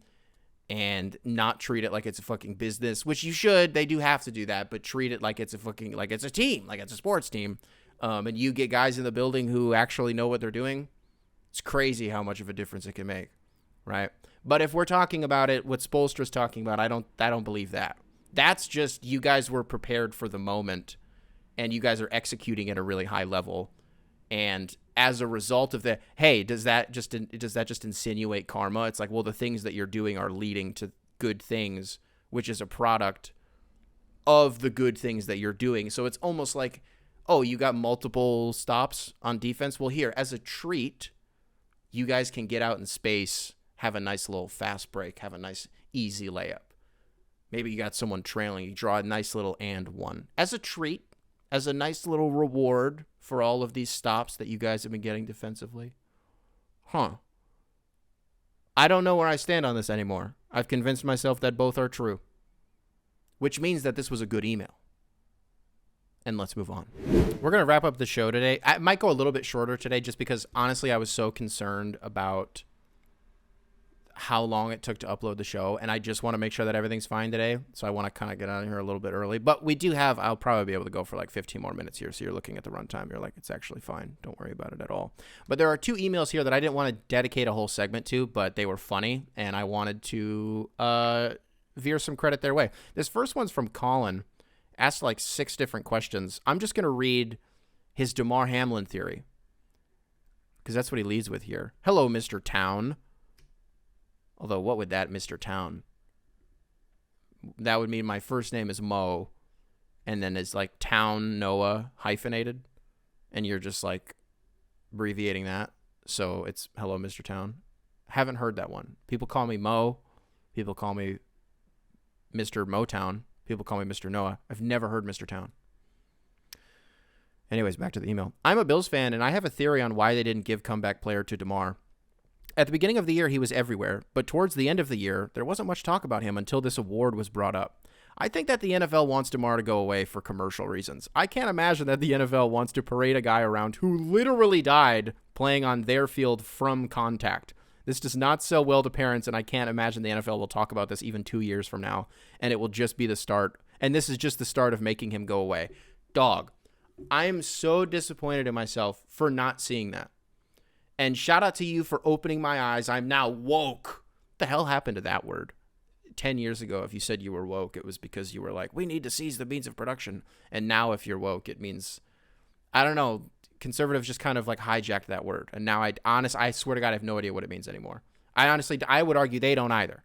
and not treat it like it's a fucking business, which you should, they do have to do that, but treat it like it's a fucking, it's a team, it's a sports team. And you get guys in the building who actually know what they're doing. It's crazy how much of a difference it can make, right? But if we're talking about it, what Spoelstra's talking about, I don't believe that. That's just you guys were prepared for the moment, and you guys are executing at a really high level. And as a result of that, hey, does that just insinuate karma? It's well, the things that you're doing are leading to good things, which is a product of the good things that you're doing. So it's almost like, oh, you got multiple stops on defense. Well, here, as a treat, you guys can get out in space, have a nice little fast break, have a nice easy layup. Maybe you got someone trailing. You draw a nice little and one. As a treat, as a nice little reward for all of these stops that you guys have been getting defensively. I don't know where I stand on this anymore. I've convinced myself that both are true. Which means that this was a good email. And let's move on. We're going to wrap up the show today. I might go a little bit shorter today just because, honestly, I was so concerned about how long it took to upload the show, and I just want to make sure that everything's fine today, so I want to kind of get out of here a little bit early. But we do have, I'll probably be able to go for like 15 more minutes here, so you're looking at the runtime. You're like, it's actually fine. Don't worry about it at all. But there are 2 emails here that I didn't want to dedicate a whole segment to, but they were funny, and I wanted to veer some credit their way. This first one's from Colin. Asked like 6 different questions. I'm just going to read his DeMar Hamlin theory because that's what he leads with here. Hello, Mr. Town. Although, what would that Mr. Town? That would mean my first name is Mo, and then it's like Town Noah hyphenated, and you're just like abbreviating that. So it's hello, Mr. Town. Haven't heard that one. People call me Mo. People call me Mr. Motown. People call me Mr. Noah. I've never heard Mr. Town. Anyways, back to the email. I'm a Bills fan, and I have a theory on why they didn't give comeback player to DeMar. At the beginning of the year, he was everywhere, but towards the end of the year, there wasn't much talk about him until this award was brought up. I think that the NFL wants DeMar to go away for commercial reasons. I can't imagine that the NFL wants to parade a guy around who literally died playing on their field from contact. This does not sell well to parents, and I can't imagine the NFL will talk about this even 2 years from now, and it will just be the start. And this is just the start of making him go away. Dog, I am so disappointed in myself for not seeing that. And shout out to you for opening my eyes. I'm now woke. What the hell happened to that word? 10 years ago, if you said you were woke, it was because you were like, we need to seize the means of production. And now if you're woke, it means, I don't know, conservatives just kind of like hijacked that word. And now I swear to God, I have no idea what it means anymore. I would argue they don't either.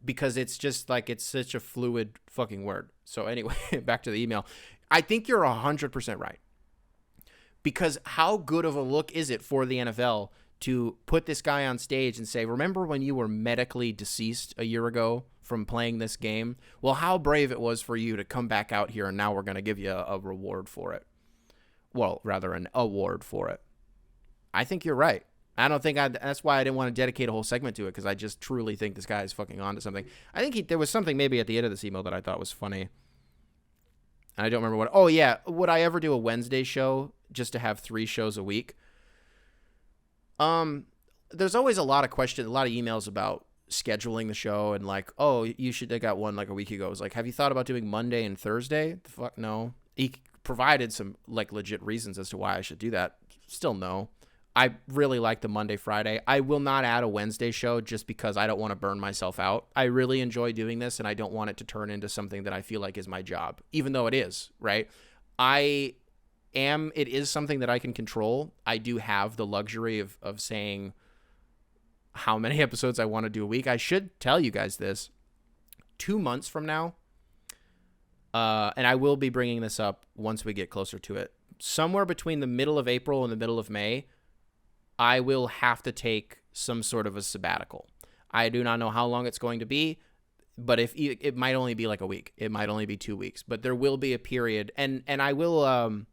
Because it's just like, it's such a fluid fucking word. So anyway, back to the email. I think you're 100% right. Because how good of a look is it for the NFL to put this guy on stage and say, remember when you were medically deceased a year ago from playing this game? Well, how brave it was for you to come back out here, and now we're going to give you a reward for it. Well, rather an award for it. I think you're right. That's why I didn't want to dedicate a whole segment to it, because I just truly think this guy is fucking on to something. I think there was something maybe at the end of this email that I thought was funny. I don't remember what. Oh, yeah. Would I ever do a Wednesday show just to have 3 shows a week? There's always a lot of questions, a lot of emails about scheduling the show and like, oh, you should. I got one like a week ago. It was like, have you thought about doing Monday and Thursday? The fuck no. He provided some like legit reasons as to why I should do that. Still no. I really like the Monday, Friday. I will not add a Wednesday show just because I don't want to burn myself out. I really enjoy doing this, and I don't want it to turn into something that I feel like is my job, even though it is, right? It is something that I can control. I do have the luxury of saying how many episodes I want to do a week. I should tell you guys this. 2 months from now, and I will be bringing this up once we get closer to it, somewhere between the middle of April and the middle of May, I will have to take some sort of a sabbatical. I do not know how long it's going to be, but if it might only be like a week. It might only be 2 weeks, but there will be a period, and I will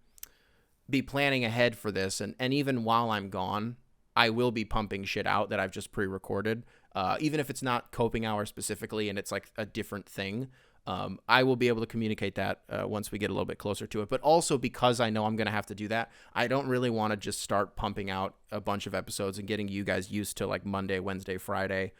be planning ahead for this, and even while I'm gone, I will be pumping shit out that I've just pre-recorded, even if it's not coping hour specifically and it's like a different thing. I will be able to communicate that once we get a little bit closer to it. But also because I know I'm going to have to do that, I don't really want to just start pumping out a bunch of episodes and getting you guys used to like Monday, Wednesday, Friday.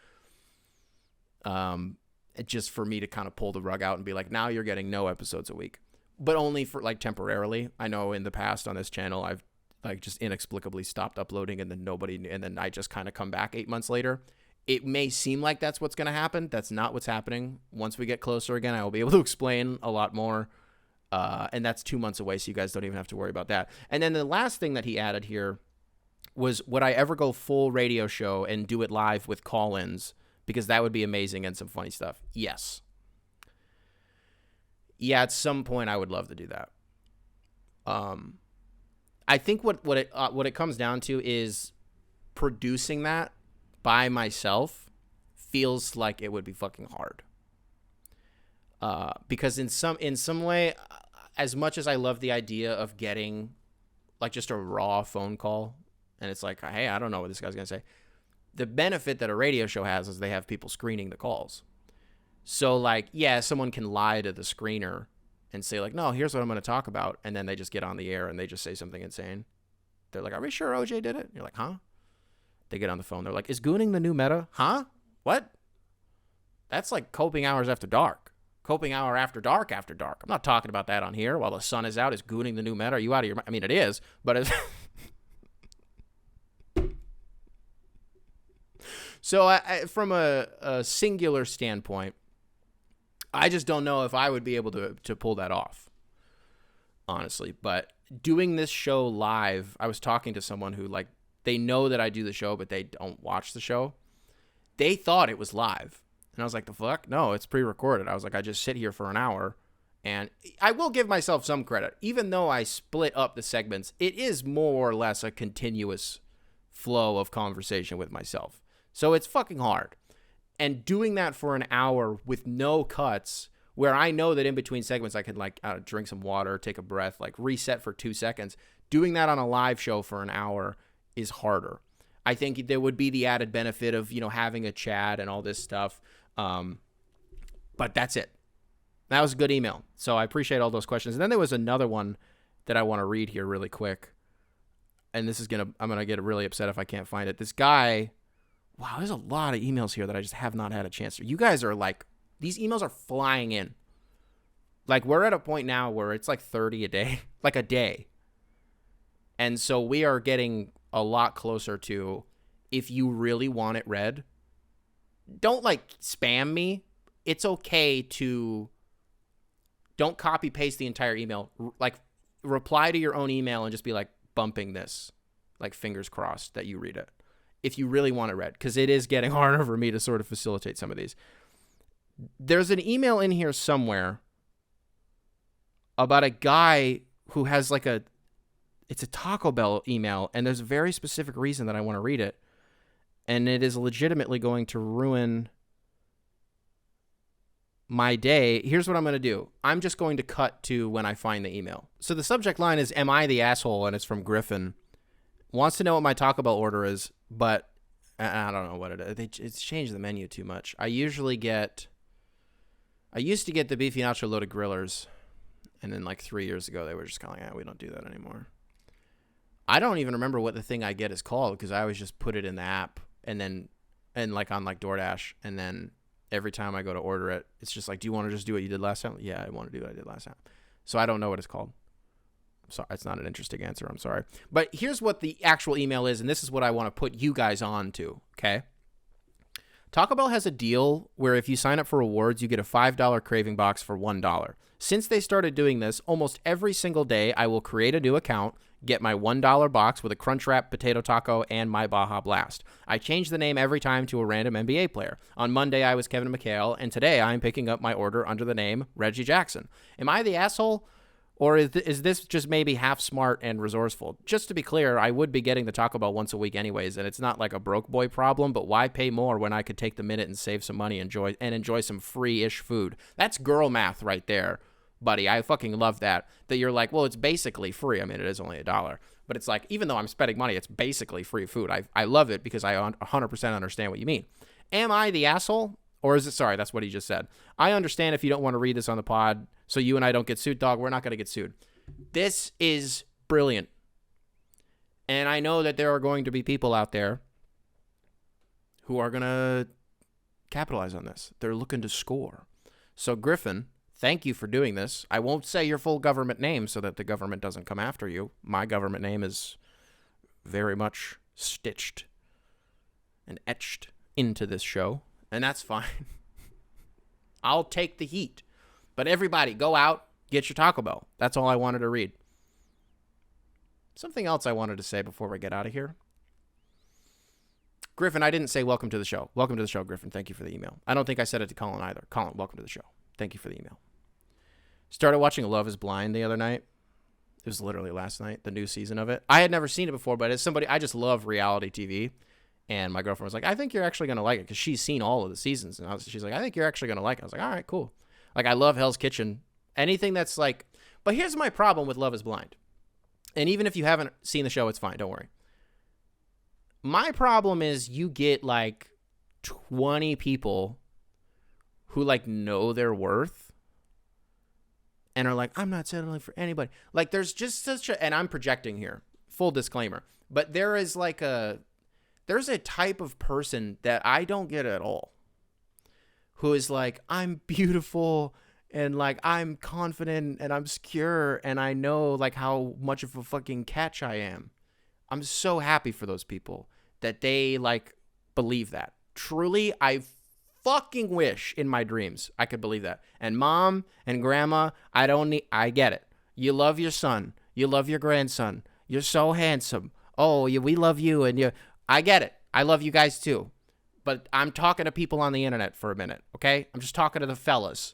Just for me to kind of pull the rug out and be like, now you're getting no episodes a week. But only for like temporarily. I know in the past on this channel, I've like just inexplicably stopped uploading and then I just kind of come back 8 months later. It may seem like that's what's going to happen. That's not what's happening. Once we get closer again, I will be able to explain a lot more. And that's 2 months away, so you guys don't even have to worry about that. And then the last thing that he added here was, would I ever go full radio show and do it live with call-ins? Because that would be amazing and some funny stuff. Yes. Yeah, at some point I would love to do that. I think what it comes down to is producing that by myself feels like it would be fucking hard. Because in some way, as much as I love the idea of getting like just a raw phone call, and it's like, hey, I don't know what this guy's gonna say. The benefit that a radio show has is they have people screening the calls. So like, yeah, someone can lie to the screener and say like, no, here's what I'm going to talk about. And then they just get on the air and they just say something insane. They're like, are we sure OJ did it? And you're like, huh? They get on the phone. They're like, is gooning the new meta? Huh? What? That's like coping hours after dark. Coping hour after dark after dark. I'm not talking about that on here while the sun is out. Is gooning the new meta? Are you out of your mind? I mean, it is, but it's... So from a singular standpoint, I just don't know if I would be able to pull that off, honestly. But doing this show live, I was talking to someone who, like, they know that I do the show, but they don't watch the show. They thought it was live. And I was like, the fuck? No, it's pre-recorded. I was like, I just sit here for an hour. And I will give myself some credit. Even though I split up the segments, it is more or less a continuous flow of conversation with myself. So it's fucking hard. And doing that for an hour with no cuts, where I know that in between segments I could like drink some water, take a breath, like reset for 2 seconds. Doing that on a live show for an hour is harder. I think there would be the added benefit of, having a chat and all this stuff. But that's it. That was a good email. So I appreciate all those questions. And then there was another one that I want to read here really quick. And I'm going to get really upset if I can't find it. This guy... Wow, there's a lot of emails here that I just have not had a chance to. You guys are like, these emails are flying in. Like, we're at a point now where it's like 30 a day, like a day. And so we are getting a lot closer to, if you really want it read, don't like spam me. It's okay to, don't copy paste the entire email. Like, reply to your own email and just be like, bumping this, like fingers crossed that you read it. If you really want it read, because it is getting harder for me to sort of facilitate some of these. There's an email in here somewhere about a guy who has like it's a Taco Bell email, and there's a very specific reason that I want to read it, and it is legitimately going to ruin my day. Here's what I'm going to do. I'm just going to cut to when I find the email. So the subject line is, am I the asshole? And it's from Griffin. Wants to know what my Taco Bell order is, but I don't know what it is. It's changed the menu too much. I used to get the beefy nacho loaded grillers, and then like 3 years ago they were just kind of like, we don't do that anymore. I don't even remember what the thing I get is called, because I always just put it in the app and like on like DoorDash, and then every time I go to order it, it's just like, do you want to just do what you did last time? Yeah, I want to do what I did last time. So I don't know what it's called. Sorry, it's not an interesting answer. I'm sorry. But here's what the actual email is, and this is what I want to put you guys on to, okay? Taco Bell has a deal where if you sign up for rewards, you get a $5 craving box for $1. Since they started doing this, almost every single day I will create a new account, get my $1 box with a Crunchwrap potato taco and my Baja Blast. I change the name every time to a random NBA player. On Monday, I was Kevin McHale, and today I'm picking up my order under the name Reggie Jackson. Am I the asshole? Or is this just maybe half smart and resourceful? Just to be clear, I would be getting the Taco Bell once a week anyways, and it's not like a broke boy problem, but why pay more when I could take the minute and save some money and enjoy some free-ish food? That's girl math right there, buddy. I fucking love that you're like, well, it's basically free. I mean, it is only $1. But it's like, even though I'm spending money, it's basically free food. I love it because I 100% understand what you mean. Am I the asshole? Or is it, sorry, that's what he just said. I understand if you don't want to read this on the pod, so you and I don't get sued, dog. We're not going to get sued. This is brilliant. And I know that there are going to be people out there who are going to capitalize on this. They're looking to score. So, Griffin, thank you for doing this. I won't say your full government name so that the government doesn't come after you. My government name is very much stitched and etched into this show. And that's fine. I'll take the heat. But everybody, go out, get your Taco Bell. That's all I wanted to read. Something else I wanted to say before we get out of here. Griffin, I didn't say welcome to the show. Welcome to the show, Griffin. Thank you for the email. I don't think I said it to Colin either. Colin, welcome to the show. Thank you for the email. Started watching Love is Blind the other night. It was literally last night, the new season of it. I had never seen it before, but as somebody, I just love reality TV. And my girlfriend was like, I think you're actually going to like it, because she's seen all of the seasons. And she's like, I think you're actually going to like it. I was like, all right, cool. Like, I love Hell's Kitchen. Anything that's like, but here's my problem with Love is Blind. And even if you haven't seen the show, it's fine. Don't worry. My problem is you get like 20 people who like know their worth and are like, I'm not settling for anybody. Like, there's just such a, and I'm projecting here, full disclaimer, but there's a type of person that I don't get at all, who is like, I'm beautiful and like I'm confident and I'm secure and I know like how much of a fucking catch I am. I'm so happy for those people that they like believe that. Truly, I fucking wish in my dreams I could believe that. And mom and grandma, I get it. You love your son. You love your grandson. You're so handsome. Oh, we love you. And I get it. I love you guys too. But I'm talking to people on the internet for a minute, okay? I'm just talking to the fellas.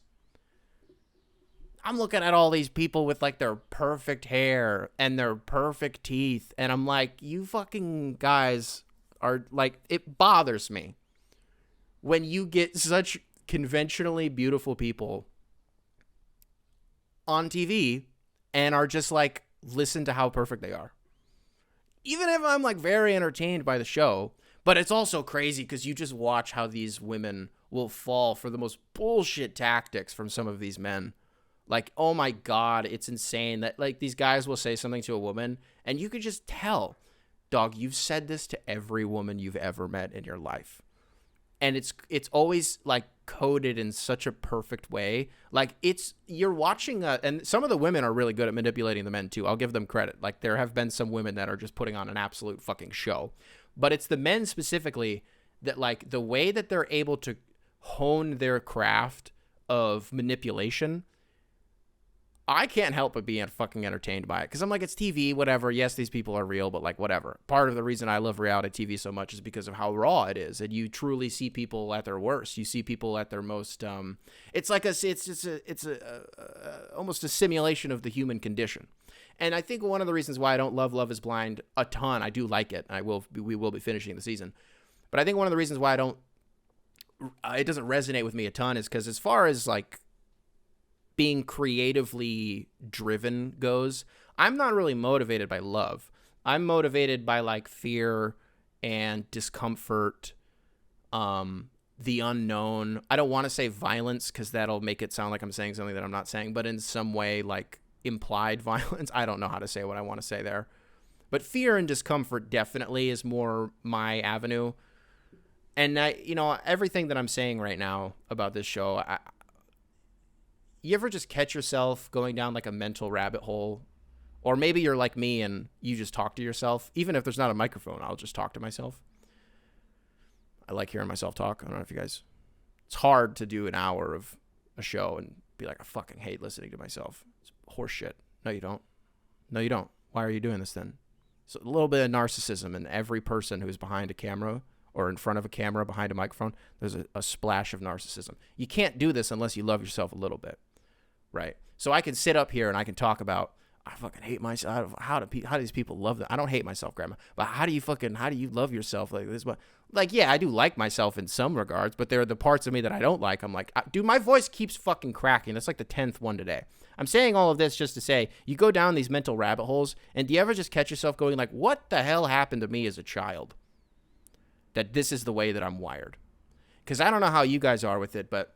I'm looking at all these people with like their perfect hair and their perfect teeth. And I'm like, you fucking guys are like, it bothers me when you get such conventionally beautiful people on TV and are just like, listen to how perfect they are. Even if I'm like very entertained by the show, but it's also crazy because you just watch how these women will fall for the most bullshit tactics from some of these men. Like, oh my God, it's insane that like these guys will say something to a woman and you could just tell, dog, you've said this to every woman you've ever met in your life. And it's always like coded in such a perfect way. Like you're watching and some of the women are really good at manipulating the men too. I'll give them credit. Like there have been some women that are just putting on an absolute fucking show, but it's the men specifically that like the way that they're able to hone their craft of manipulation. I can't help but be fucking entertained by it because I'm like, it's TV, whatever. Yes, these people are real, but like whatever. Part of the reason I love reality TV so much is because of how raw it is, and you truly see people at their worst. You see people at their most. It's almost a simulation of the human condition. And I think one of the reasons why I don't love Love is Blind a ton, I do like it. We will be finishing the season, but I think one of the reasons why it doesn't resonate with me a ton is because as far as like being creatively driven goes, I'm not really motivated by love. I'm motivated by like fear and discomfort, the unknown. I don't want to say violence because that'll make it sound like I'm saying something that I'm not saying, but in some way like implied violence. I don't know how to say what I want to say there. But fear and discomfort definitely is more my avenue. And everything that I'm saying right now about this show, you ever just catch yourself going down like a mental rabbit hole? Or maybe you're like me and you just talk to yourself. Even if there's not a microphone, I'll just talk to myself. I like hearing myself talk. I don't know if you guys... It's hard to do an hour of a show and be like, I fucking hate listening to myself. It's horse shit. No, you don't. No, you don't. Why are you doing this then? So a little bit of narcissism in every person who's behind a camera or in front of a camera behind a microphone. There's a splash of narcissism. You can't do this unless you love yourself a little bit. Right. So I can sit up here and I can talk about, I fucking hate myself. How do these people love that? I don't hate myself, Grandma, but how do you love yourself like this? Like, yeah, I do like myself in some regards, but there are the parts of me that I don't like. I'm like, dude, my voice keeps fucking cracking. That's like the 10th one today. I'm saying all of this just to say, you go down these mental rabbit holes and do you ever just catch yourself going like, what the hell happened to me as a child? That this is the way that I'm wired. Because I don't know how you guys are with it, but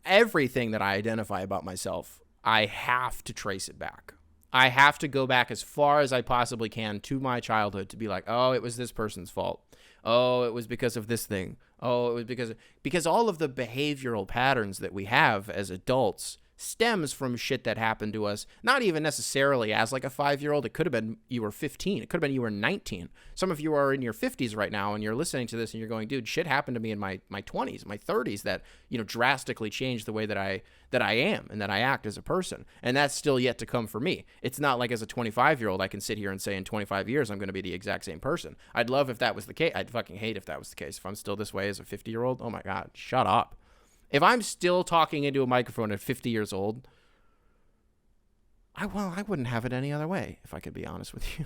everything that I identify about myself, I have to trace it back. I have to go back as far as I possibly can to my childhood to be like, oh, it was this person's fault. Oh, it was because of this thing. Oh, it was because all of the behavioral patterns that we have as adults stems from shit that happened to us, not even necessarily as like a 5-year-old. It could have been you were 15. It could have been you were 19. Some of you are in your 50s right now and you're listening to this and you're going, dude, shit happened to me in my 20s, my 30s that, drastically changed the way that I am and that I act as a person. And that's still yet to come for me. It's not like as a 25-year-old I can sit here and say in 25 years I'm going to be the exact same person. I'd love if that was the case. I'd fucking hate if that was the case. If I'm still this way as a 50-year-old, oh my God, shut up. If I'm still talking into a microphone at 50 years old, I wouldn't have it any other way, if I could be honest with you.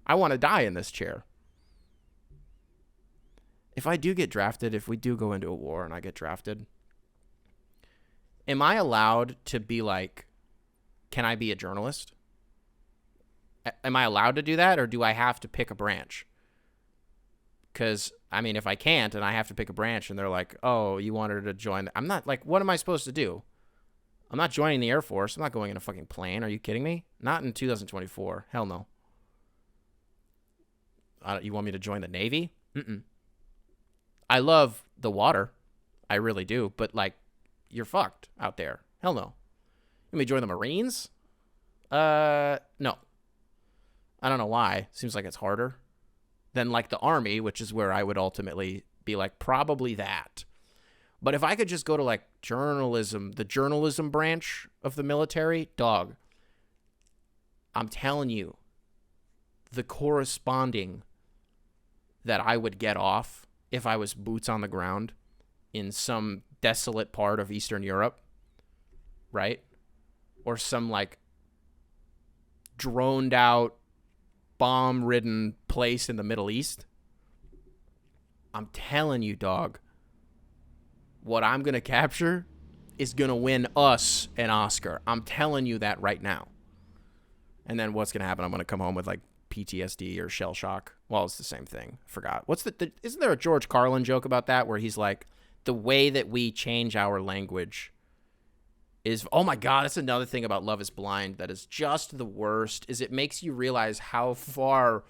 I want to die in this chair. If I do get drafted, if we do go into a war and I get drafted, am I allowed to be like, can I be a journalist? Am I allowed to do that, or do I have to pick a branch? Because, I mean, if I can't and I have to pick a branch and they're like, oh, you wanted to join, I'm not, like, what am I supposed to do? I'm not joining the Air Force. I'm not going in a fucking plane. Are you kidding me? Not in 2024. Hell no. You want me to join the Navy? Mm-mm. I love the water. I really do. But, like, you're fucked out there. Hell no. You want me to join the Marines? No. I don't know why. Seems like it's harder than, like, the Army, which is where I would ultimately be like, probably that. But if I could just go to, like, journalism, the journalism branch of the military, dog, I'm telling you, the corresponding that I would get off if I was boots on the ground in some desolate part of Eastern Europe, right? Or some, like, droned out, bomb-ridden place in the Middle East. I'm telling you, dog, what I'm going to capture is going to win us an Oscar. I'm telling you that right now. And then what's going to happen? I'm going to come home with, like, PTSD or shell shock. Well, it's the same thing. Forgot. Isn't there a George Carlin joke about that where he's like, the way that we change our language is, oh my God, that's another thing about Love is Blind that is just the worst, is it makes you realize how far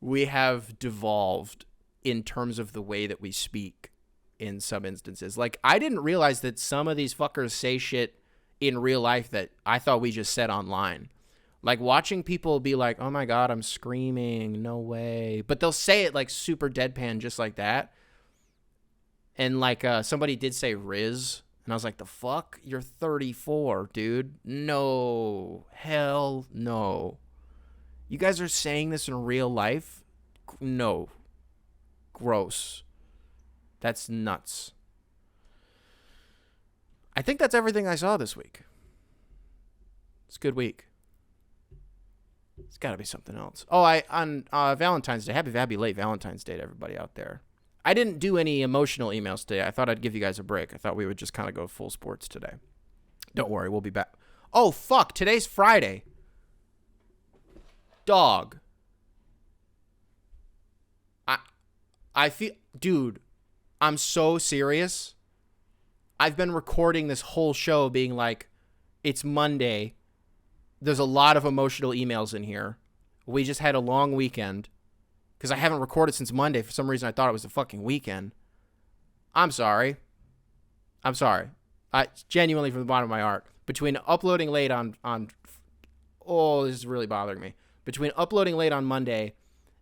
we have devolved in terms of the way that we speak in some instances. Like, I didn't realize that some of these fuckers say shit in real life that I thought we just said online. Like, watching people be like, oh my God, I'm screaming, no way. But they'll say it like super deadpan just like that. And like somebody did say Riz. And I was like, the fuck? You're 34, dude. No. Hell no. You guys are saying this in real life? No. Gross. That's nuts. I think that's everything I saw this week. It's a good week. It's got to be something else. Oh, on Valentine's Day. Happy late Valentine's Day to everybody out there. I didn't do any emotional emails today. I thought I'd give you guys a break. I thought we would just kind of go full sports today. Don't worry, we'll be back. Oh, fuck. Today's Friday. Dog. I feel... Dude, I'm so serious. I've been recording this whole show being like, it's Monday. There's a lot of emotional emails in here. We just had a long weekend. Because I haven't recorded since Monday. For some reason, I thought it was the fucking weekend. I'm sorry. Genuinely, from the bottom of my heart. Between uploading late on... Oh, this is really bothering me. Between uploading late on Monday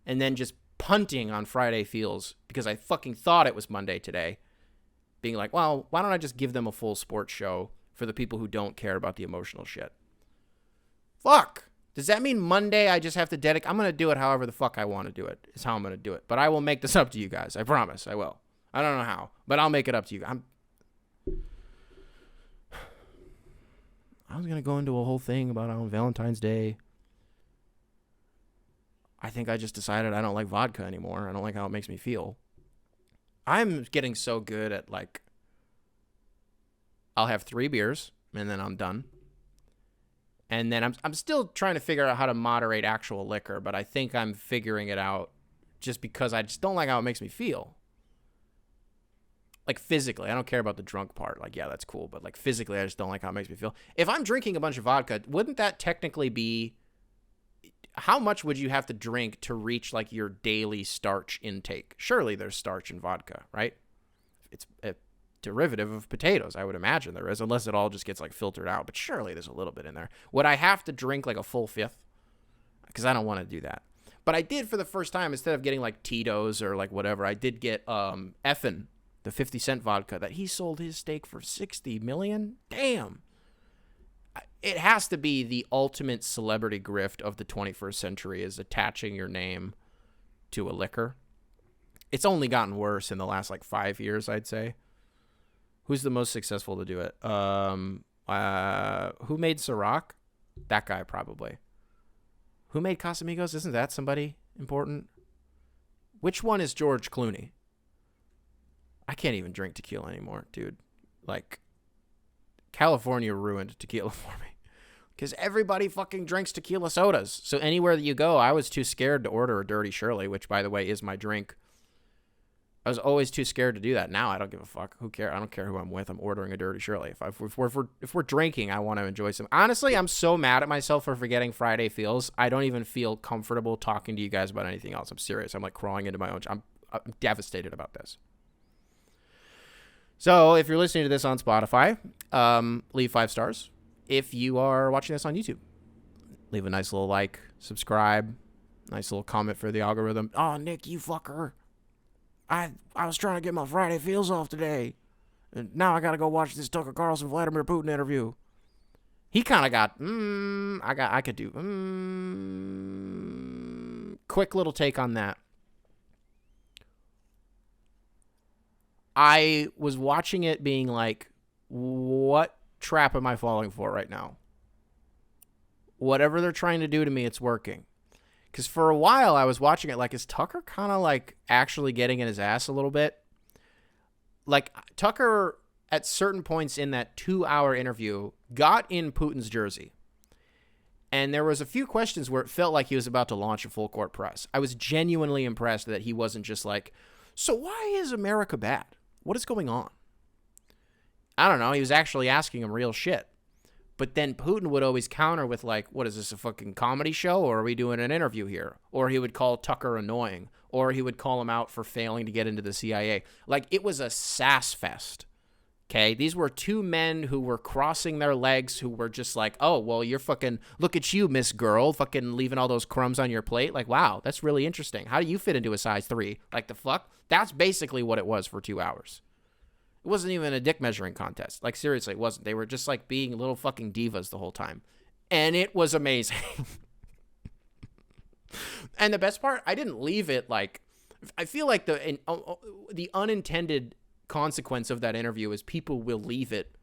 and then just punting on Friday feels, because I fucking thought it was Monday today. Being like, well, why don't I just give them a full sports show for the people who don't care about the emotional shit? Fuck. Does that mean Monday I just have to dedicate? I'm going to do it however the fuck I want to do it. Is how I'm going to do it. But I will make this up to you guys. I promise. I will. I don't know how, but I'll make it up to you. I was going to go into a whole thing about on Valentine's Day. I think I just decided I don't like vodka anymore. I don't like how it makes me feel. I'm getting so good at, like, I'll have 3 beers and then I'm done. And then I'm still trying to figure out how to moderate actual liquor, but I think I'm figuring it out just because I just don't like how it makes me feel. Like, physically. I don't care about the drunk part. Like, yeah, that's cool. But, like, physically, I just don't like how it makes me feel. If I'm drinking a bunch of vodka, wouldn't that technically be... How much would you have to drink to reach, like, your daily starch intake? Surely there's starch in vodka, right? It's a derivative of potatoes, I would imagine there is, unless it all just gets, like, filtered out. But surely there's a little bit in there. Would I have to drink, like, a full fifth? Because I don't want to do that. But I did, for the first time, instead of getting, like, Tito's or, like, whatever, I did get Effin', the 50-cent vodka that he sold his steak for $60 million. Damn. It has to be the ultimate celebrity grift of the 21st century, is attaching your name to a liquor. It's only gotten worse in the last, like, 5 years, I'd say. Who's the most successful to do it? Who made Ciroc? That guy, probably. Who made Casamigos? Isn't that somebody important? Which one is George Clooney? I can't even drink tequila anymore, dude. Like, California ruined tequila for me. Because everybody fucking drinks tequila sodas. So anywhere that you go, I was too scared to order a Dirty Shirley, which, by the way, is my drink. I was always too scared to do that. Now I don't give a fuck. Who cares? I don't care who I'm with. I'm ordering a Dirty Shirley. If we're drinking, I want to enjoy some. Honestly, I'm so mad at myself for forgetting Friday Feels. I don't even feel comfortable talking to you guys about anything else. I'm serious. I'm like crawling into my own. I'm devastated about this. So if you're listening to this on Spotify, leave 5 stars. If you are watching this on YouTube, leave a nice little like, subscribe, nice little comment for the algorithm. Oh, Nick, you fucker. I was trying to get my Friday Feels off today. And now I got to go watch this Tucker Carlson Vladimir Putin interview. He kind of got, I could do, quick little take on that. I was watching it being like, what trap am I falling for right now? Whatever they're trying to do to me, it's working. Because for a while, I was watching it like, is Tucker kind of like actually getting in his ass a little bit? Like, Tucker, at certain points in that 2-hour interview, got in Putin's jersey. And there was a few questions where it felt like he was about to launch a full court press. I was genuinely impressed that he wasn't just like, so why is America bad? What is going on? I don't know. He was actually asking him real shit. But then Putin would always counter with like, what is this, a fucking comedy show? Or are we doing an interview here? Or he would call Tucker annoying. Or he would call him out for failing to get into the CIA. Like, it was a sass fest. Okay? These were two men who were crossing their legs, who were just like, oh, well, you're fucking, look at you, Miss Girl, fucking leaving all those crumbs on your plate. Like, wow, that's really interesting. How do you fit into a size 3? Like, the fuck? That's basically what it was for 2 hours. It wasn't even a dick measuring contest. Like, seriously, it wasn't. They were just, like, being little fucking divas the whole time. And it was amazing. And the best part, I didn't leave it, like, I feel like the unintended consequence of that interview is people will leave it,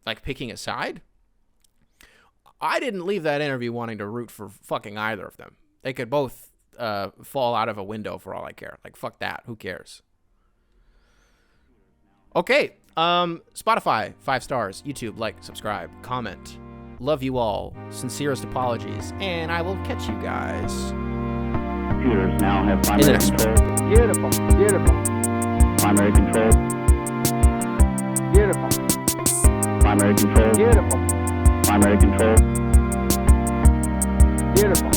like, picking a side. I didn't leave that interview wanting to root for fucking either of them. They could both fall out of a window for all I care. Like, fuck that. Who cares? Okay, Spotify, 5 stars, YouTube, like, subscribe, comment. Love you all. Sincerest apologies, and I will catch you guys. Computers now have primary control. Beautiful, beautiful, Primary control. beautiful, Primary control. beautiful, Primary control. beautiful.